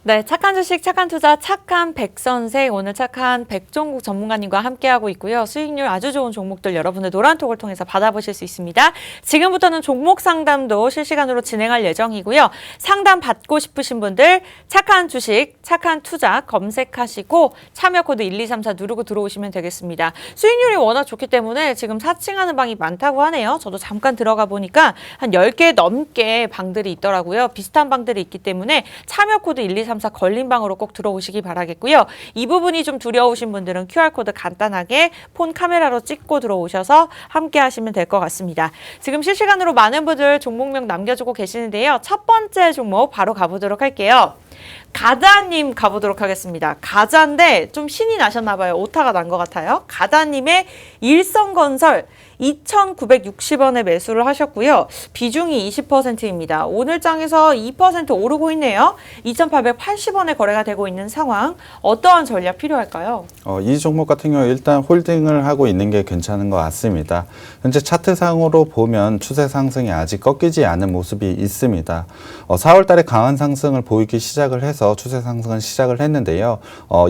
Speaker 1: 네, 착한 주식, 착한 투자, 착한 백선생 오늘 착한 백종국 전문가님과 함께하고 있고요. 수익률 아주 좋은 종목들 여러분들 노란톡을 통해서 받아보실 수 있습니다. 지금부터는 종목 상담도 실시간으로 진행할 예정이고요. 상담 받고 싶으신 분들 착한 주식, 착한 투자 검색하시고 참여 코드 1234 누르고 들어오시면 되겠습니다. 수익률이 워낙 좋기 때문에 지금 사칭하는 방이 많다고 하네요. 저도 잠깐 들어가 보니까 한 10개 넘게 방들이 있더라고요. 비슷한 방들이 있기 때문에 참여 코드 1234 걸린 방으로 꼭 들어오시기 바라겠고요. 이 부분이 좀 두려우신 분들은 QR코드 간단하게 폰 카메라로 찍고 들어오셔서 함께 하시면 될 것 같습니다. 지금 실시간으로 많은 분들 종목명 남겨주고 계시는데요. 첫 번째 종목 바로 가보도록 할게요. 가자님 가보도록 하겠습니다. 가자인데 좀 신이 나셨나봐요. 오타가 난 것 같아요. 가자님의 일성건설 2,960원에 매수를 하셨고요. 비중이 20%입니다. 오늘 장에서 2% 오르고 있네요. 2,880원에 거래가 되고 있는 상황. 어떠한 전략 필요할까요?
Speaker 2: 이 종목 같은 경우 일단 홀딩을 하고 있는 게 괜찮은 것 같습니다. 현재 차트상으로 보면 추세 상승이 아직 꺾이지 않은 모습이 있습니다. 4월 달에 강한 상승을 보이기 시작을 해서 추세 상승은 시작을 했는데요.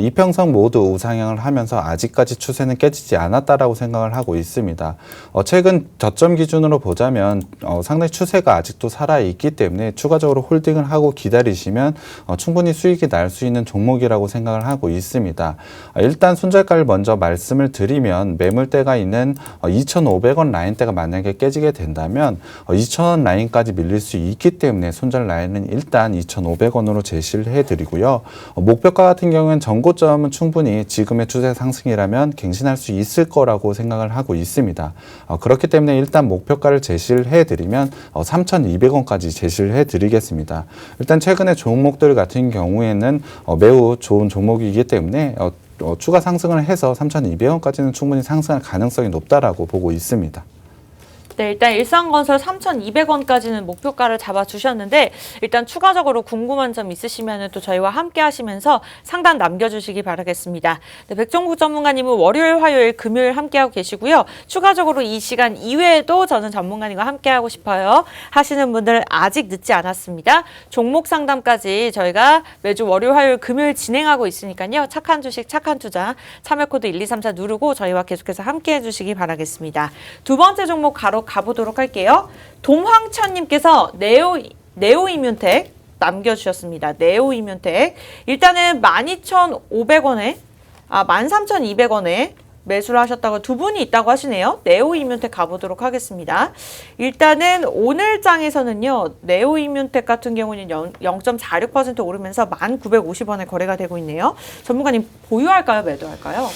Speaker 2: 이평선 모두 우상향을 하면서 아직까지 추세는 깨지지 않았다라고 생각을 하고 있습니다. 최근 저점 기준으로 보자면 상당히 추세가 아직도 살아있기 때문에 추가적으로 홀딩을 하고 기다리시면 충분히 수익이 날 수 있는 종목이라고 생각을 하고 있습니다. 일단 손절가를 먼저 말씀을 드리면 매물대가 있는 2,500원 라인대가 만약에 깨지게 된다면 2,000원 라인까지 밀릴 수 있기 때문에 손절 라인은 일단 2,500원으로 제시를 해드리고요. 목표가 같은 경우는 전고점은 충분히 지금의 추세 상승이라면 갱신할 수 있을 거라고 생각을 하고 있습니다. 그렇기 때문에 일단 목표가를 제시를 해드리면 3,200원까지 제시를 해드리겠습니다. 일단 최근에 종목들 같은 경우에는 매우 좋은 종목이기 때문에 추가 상승을 해서 3,200원까지는 충분히 상승할 가능성이 높다라고 보고 있습니다.
Speaker 1: 네, 일단 일성건설 3,200원까지는 목표가를 잡아주셨는데 일단 추가적으로 궁금한 점 있으시면 또 저희와 함께 하시면서 상담 남겨주시기 바라겠습니다. 네, 백종국 전문가님은 월요일, 화요일, 금요일 함께하고 계시고요. 추가적으로 이 시간 이외에도 저는 전문가님과 함께하고 싶어요 하시는 분들 아직 늦지 않았습니다. 종목 상담까지 저희가 매주 월요일, 화요일, 금요일 진행하고 있으니까요. 착한 주식, 착한 투자 참여 코드 1234 누르고 저희와 계속해서 함께해 주시기 바라겠습니다. 두 번째 종목 가보도록 할게요. 동황천님께서 네오이뮨텍 남겨주셨습니다. 네오이뮨텍 일단은 12,500원에 13,200원에 매수를 하셨다고 두 분이 있다고 하시네요. 네오이뮨텍 가보도록 하겠습니다. 일단은 오늘 장에서는요. 네오이뮨텍 같은 경우는 0.46% 오르면서 1,950원에 거래가 되고 있네요. 전문가님 보유할까요? 매도할까요?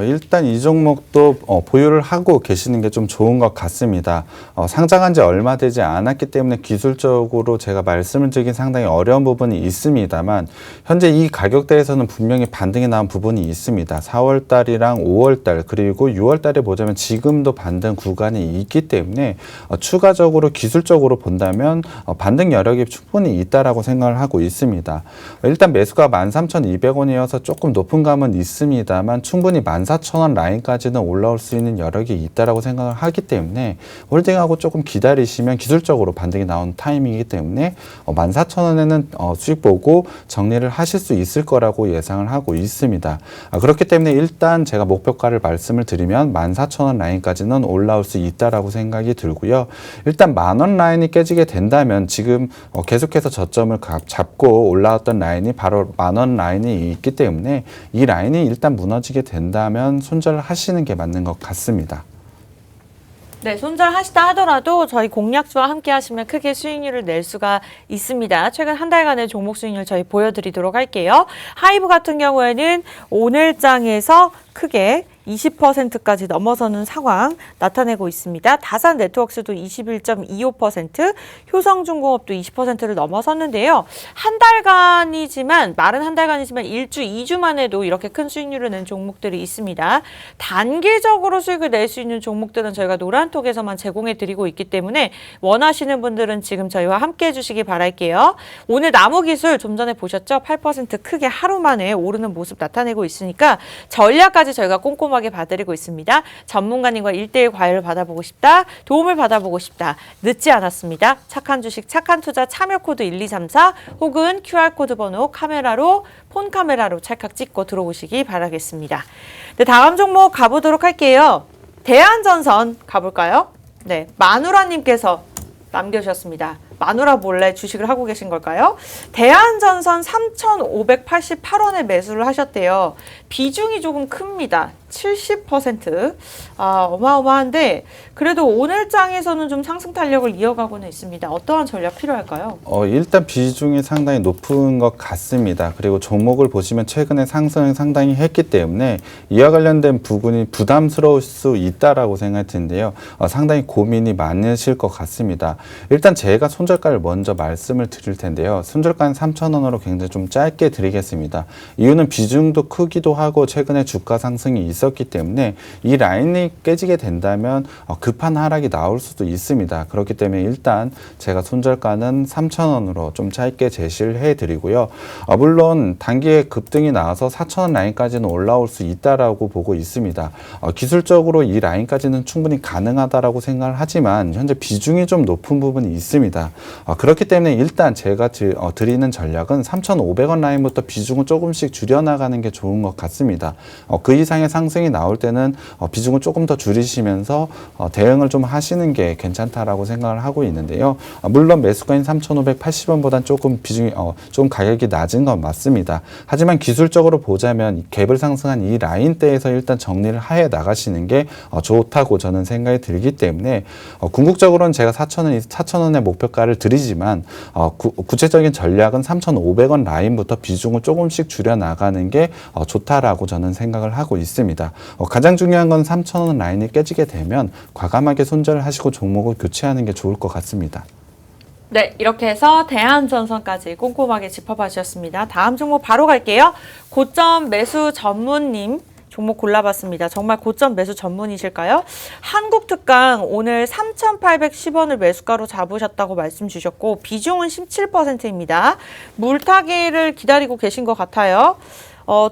Speaker 2: 일단 이 종목도 보유를 하고 계시는 게 좀 좋은 것 같습니다. 상장한 지 얼마 되지 않았기 때문에 기술적으로 제가 말씀을 드리긴 상당히 어려운 부분이 있습니다만 현재 이 가격대에서는 분명히 반등이 나온 부분이 있습니다. 4월 달이랑 5월 달 그리고 6월 달에 보자면 지금도 반등 구간이 있기 때문에 추가적으로 기술적으로 본다면 반등 여력이 충분히 있다라고 생각을 하고 있습니다. 일단 매수가 13,200원이어서 조금 높은 감은 있습니다만 충분히 14,000원 라인까지는 올라올 수 있는 여력이 있다라고 생각을 하기 때문에 홀딩하고 조금 기다리시면 기술적으로 반등이 나온 타이밍이기 때문에 14,000원에는 수익 보고 정리를 하실 수 있을 거라고 예상을 하고 있습니다. 그렇기 때문에 일단 제가 목표가를 말씀을 드리면 14,000원 라인까지는 올라올 수 있다라고 생각이 들고요. 일단 10,000원 라인이 깨지게 된다면 지금 계속해서 저점을 잡고 올라왔던 라인이 바로 10,000원 라인이 있기 때문에 이 라인이 일단 무너지게 된다면 손절을 하시는 게 맞는 것 같습니다.
Speaker 1: 네, 손절하시다 하더라도 저희 공략주와 함께 하시면 크게 수익률을 낼 수가 있습니다. 최근 한 달간의 종목 수익률 저희 보여드리도록 할게요. 하이브 같은 경우에는 오늘 장에서 크게 20%까지 넘어서는 상황 나타내고 있습니다. 다산 네트워크스도 21.25%, 효성중공업도 20%를 넘어섰는데요. 한 달간이지만, 말은 한 달간이지만 1주, 2주만 해도 이렇게 큰 수익률을 낸 종목들이 있습니다. 단기적으로 수익을 낼 수 있는 종목들은 저희가 노란톡에서만 제공해 드리고 있기 때문에 원하시는 분들은 지금 저희와 함께 해주시기 바랄게요. 오늘 나무기술 좀 전에 보셨죠? 8% 크게 하루 만에 오르는 모습 나타내고 있으니까 전략까지 저희가 꼼꼼하게 봐드리고 있습니다. 전문가님과 1:1 과외를 받아보고 싶다, 도움을 받아보고 싶다, 늦지 않았습니다. 착한 주식, 착한 투자 참여 코드 1234 혹은 QR코드 번호 폰 카메라로 찰칵 찍고 들어오시기 바라겠습니다. 네, 다음 종목 가보도록 할게요. 대한전선 가볼까요? 네, 마누라님께서 남겨주셨습니다. 마누라 몰래 주식을 하고 계신 걸까요? 대한전선 3,588원에 매수를 하셨대요. 비중이 조금 큽니다. 70%. 어마어마한데 그래도 오늘 장에서는 좀 상승 탄력을 이어가고는 있습니다. 어떠한 전략 필요할까요?
Speaker 2: 일단 비중이 상당히 높은 것 같습니다. 그리고 종목을 보시면 최근에 상승을 상당히 했기 때문에 이와 관련된 부분이 부담스러울 수 있다라고 생각이 드는데요. 상당히 고민이 많으실 것 같습니다. 일단 제가 손절가를 먼저 말씀을 드릴 텐데요. 손절가는 3,000원으로 굉장히 좀 짧게 드리겠습니다. 이유는 비중도 크기도 하고 최근에 주가 상승이 있었기 때문에 이 라인이 깨지게 된다면 급한 하락이 나올 수도 있습니다. 그렇기 때문에 일단 제가 손절가는 3,000원으로 좀 짧게 제시를 해드리고요. 물론 단기에 급등이 나와서 4,000원 라인까지는 올라올 수 있다라고 보고 있습니다. 기술적으로 이 라인까지는 충분히 가능하다라고 생각을 하지만 현재 비중이 좀 높은 부분이 있습니다. 그렇기 때문에 일단 제가 드리는 전략은 3,500원 라인부터 비중을 조금씩 줄여나가는 게 좋은 것 같습니다. 그 이상의 상승이 나올 때는 비중을 조금 더 줄이시면서 대응을 좀 하시는 게 괜찮다라고 생각을 하고 있는데요. 물론 매수가인 3,580원보다는 조금 비중이 좀 가격이 낮은 건 맞습니다. 하지만 기술적으로 보자면 갭을 상승한 이 라인대에서 일단 정리를 해 나가시는 게 좋다고 저는 생각이 들기 때문에 궁극적으로는 제가 4,000원의 목표가를 드리지만 구체적인 전략은 3,500원 라인부터 비중을 조금씩 줄여 나가는 게 좋다라고 저는 생각을 하고 있습니다. 가장 중요한 건 3,000원 라인이 깨지게 되면 과감하게 손절을 하시고 종목을 교체하는 게 좋을 것 같습니다.
Speaker 1: 네, 이렇게 해서 대한전선까지 꼼꼼하게 짚어봐 주셨습니다. 다음 종목 바로 갈게요. 고점 매수 전문님 종목 골라봤습니다. 정말 고점 매수 전문이실까요? 한국특강 오늘 3,810원을 매수가로 잡으셨다고 말씀 주셨고 비중은 17%입니다. 물타기를 기다리고 계신 것 같아요.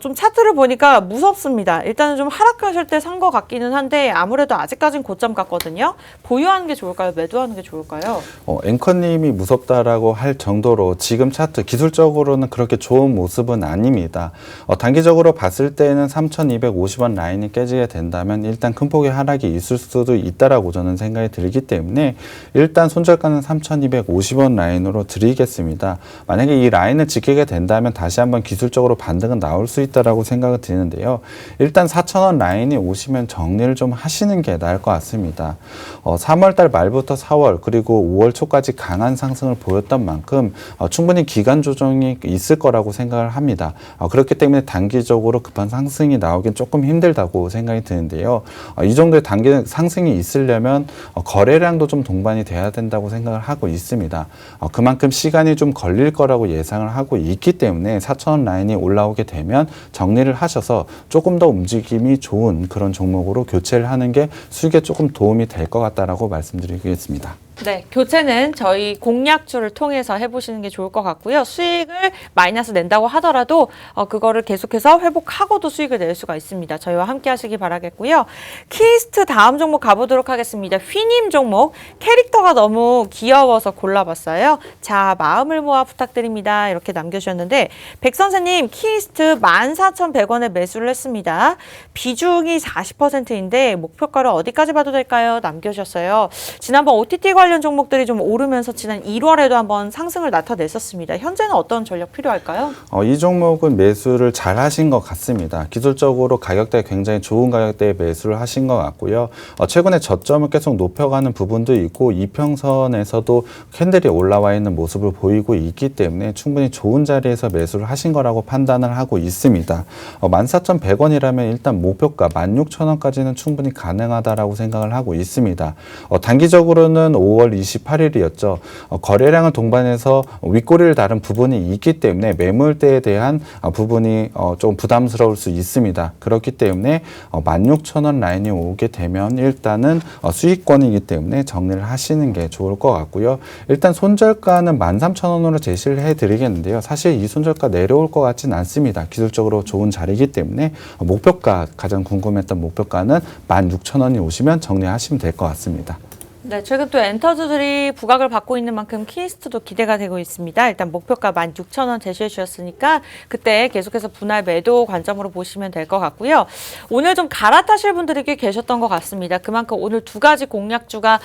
Speaker 1: 좀 차트를 보니까 무섭습니다. 일단은 좀 하락하실 때 산 것 같기는 한데 아무래도 아직까진 고점 같거든요. 보유하는 게 좋을까요? 매도하는 게 좋을까요?
Speaker 2: 앵커님이 무섭다라고 할 정도로 지금 차트 기술적으로는 그렇게 좋은 모습은 아닙니다. 단기적으로 봤을 때는 3,250원 라인이 깨지게 된다면 일단 큰 폭의 하락이 있을 수도 있다라고 저는 생각이 들기 때문에 일단 손절가는 3,250원 라인으로 드리겠습니다. 만약에 이 라인을 지키게 된다면 다시 한번 기술적으로 반등은 나올 수 있다라고 생각이 드는데요. 일단 4,000원 라인이 오시면 정리를 좀 하시는 게 나을 것 같습니다. 3월달 말부터 4월 그리고 5월 초까지 강한 상승을 보였던 만큼 충분히 기간 조정이 있을 거라고 생각을 합니다. 그렇기 때문에 단기적으로 급한 상승이 나오긴 조금 힘들다고 생각이 드는데요. 이 정도의 단기 상승이 있으려면 거래량도 좀 동반이 돼야 된다고 생각을 하고 있습니다. 그만큼 시간이 좀 걸릴 거라고 예상을 하고 있기 때문에 4,000원 라인이 올라오게 되면 정리를 하셔서 조금 더 움직임이 좋은 그런 종목으로 교체를 하는 게 수익에 조금 도움이 될 것 같다라고 말씀드리겠습니다.
Speaker 1: 네, 교체는 저희 공략주를 통해서 해보시는 게 좋을 것 같고요. 수익을 마이너스 낸다고 하더라도 그거를 계속해서 회복하고도 수익을 낼 수가 있습니다. 저희와 함께 하시기 바라겠고요. 키스트 다음 종목 가보도록 하겠습니다. 휘님 종목 캐릭터가 너무 귀여워서 골라봤어요. 자, 마음을 모아 부탁드립니다. 이렇게 남겨주셨는데 백 선생님 키스트 14,100원에 매수를 했습니다. 비중이 40%인데 목표가를 어디까지 봐도 될까요? 남겨주셨어요. 지난번 OTT 관련 종목들이 좀 오르면서 지난 1월에도 한번 상승을 나타냈었습니다. 현재는 어떤 전략 필요할까요?
Speaker 2: 이 종목은 매수를 잘 하신 것 같습니다. 기술적으로 가격대가 굉장히 좋은 가격대에 매수를 하신 것 같고요. 최근에 저점을 계속 높여가는 부분도 있고 이평선에서도 캔들이 올라와 있는 모습을 보이고 있기 때문에 충분히 좋은 자리에서 매수를 하신 거라고 판단을 하고 있습니다. 14,100원이라면 일단 목표가 16,000원까지는 충분히 가능하다라고 생각을 하고 있습니다. 단기적으로는 5월 28일이었죠. 거래량을 동반해서 윗꼬리를 다른 부분이 있기 때문에 매물대에 대한 부분이 좀 부담스러울 수 있습니다. 그렇기 때문에 16,000원 라인이 오게 되면 일단은 수익권이기 때문에 정리를 하시는 게 좋을 것 같고요. 일단 손절가는 13,000원으로 제시를 해드리겠는데요. 사실 이 손절가 내려올 것 같지는 않습니다. 기술적으로 좋은 자리이기 때문에 목표가 가장 궁금했던 목표가는 16,000원이 오시면 정리하시면 될 것 같습니다.
Speaker 1: 네, 최근 또 엔터주들이 부각을 받고 있는 만큼 키스트도 기대가 되고 있습니다. 일단 목표가 16,000원 제시해 주셨으니까 그때 계속해서 분할 매도 관점으로 보시면 될 것 같고요. 오늘 좀 갈아타실 분들이 꽤 계셨던 것 같습니다. 그만큼 오늘 두 가지 공략주가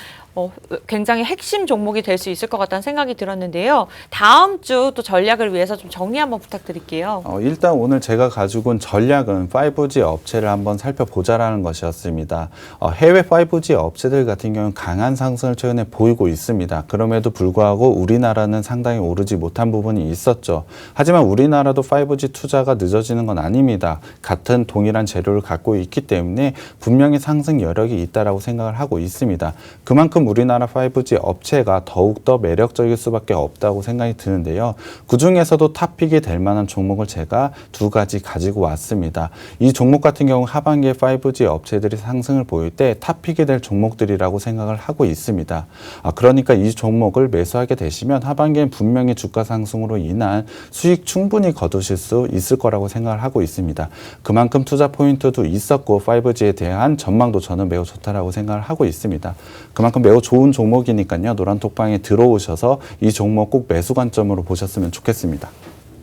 Speaker 1: 굉장히 핵심 종목이 될 수 있을 것 같다는 생각이 들었는데요. 다음 주 또 전략을 위해서 좀 정리 한번 부탁드릴게요.
Speaker 2: 일단 오늘 제가 가지고 온 전략은 5G 업체를 한번 살펴보자라는 것이었습니다. 해외 5G 업체들 같은 경우는 강한 상승을 최근에 보이고 있습니다. 그럼에도 불구하고 우리나라는 상당히 오르지 못한 부분이 있었죠. 하지만 우리나라도 5G 투자가 늦어지는 건 아닙니다. 같은 동일한 재료를 갖고 있기 때문에 분명히 상승 여력이 있다라고 생각을 하고 있습니다. 그만큼 우리나라 5G 업체가 더욱더 매력적일 수밖에 없다고 생각이 드는데요. 그중에서도 탑픽이 될 만한 종목을 제가 두 가지 가지고 왔습니다. 이 종목 같은 경우 하반기에 5G 업체들이 상승을 보일 때 탑픽이 될 종목들이라고 생각을 하고 있습니다. 그러니까 이 종목을 매수하게 되시면 하반기엔 분명히 주가 상승으로 인한 수익 충분히 거두실 수 있을 거라고 생각을 하고 있습니다. 그만큼 투자 포인트도 있었고 5G에 대한 전망도 저는 매우 좋다라고 생각을 하고 있습니다. 그만큼 매우 좋은 종목이니까요. 노란톡방에 들어오셔서 이 종목 꼭 매수 관점으로 보셨으면 좋겠습니다.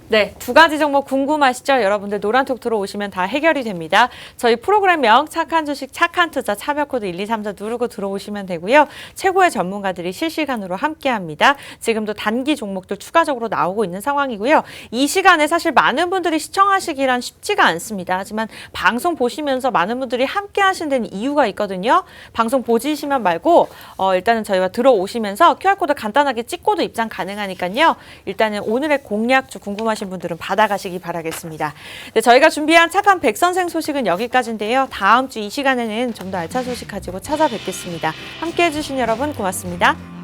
Speaker 1: 네, 두 가지 종목 궁금하시죠? 여러분들 노란톡 들어오시면 다 해결이 됩니다. 저희 프로그램명 착한 주식 착한 투자 참여 코드 1234 누르고 들어오시면 되고요. 최고의 전문가들이 실시간으로 함께합니다. 지금도 단기 종목들 추가적으로 나오고 있는 상황이고요. 이 시간에 사실 많은 분들이 시청하시기란 쉽지가 않습니다. 하지만 방송 보시면서 많은 분들이 함께하신 데는 이유가 있거든요. 방송 보시면 말고 일단은 저희와 들어오시면서 QR코드 간단하게 찍고도 입장 가능하니까요. 일단은 오늘의 공략주 궁금하신 분들은 받아가시기 바라겠습니다. 네, 저희가 준비한 착한 백선생 소식은 여기까지인데요. 다음 주 이 시간에는 좀 더 알찬 소식 가지고 찾아뵙겠습니다. 함께해 주신 여러분 고맙습니다.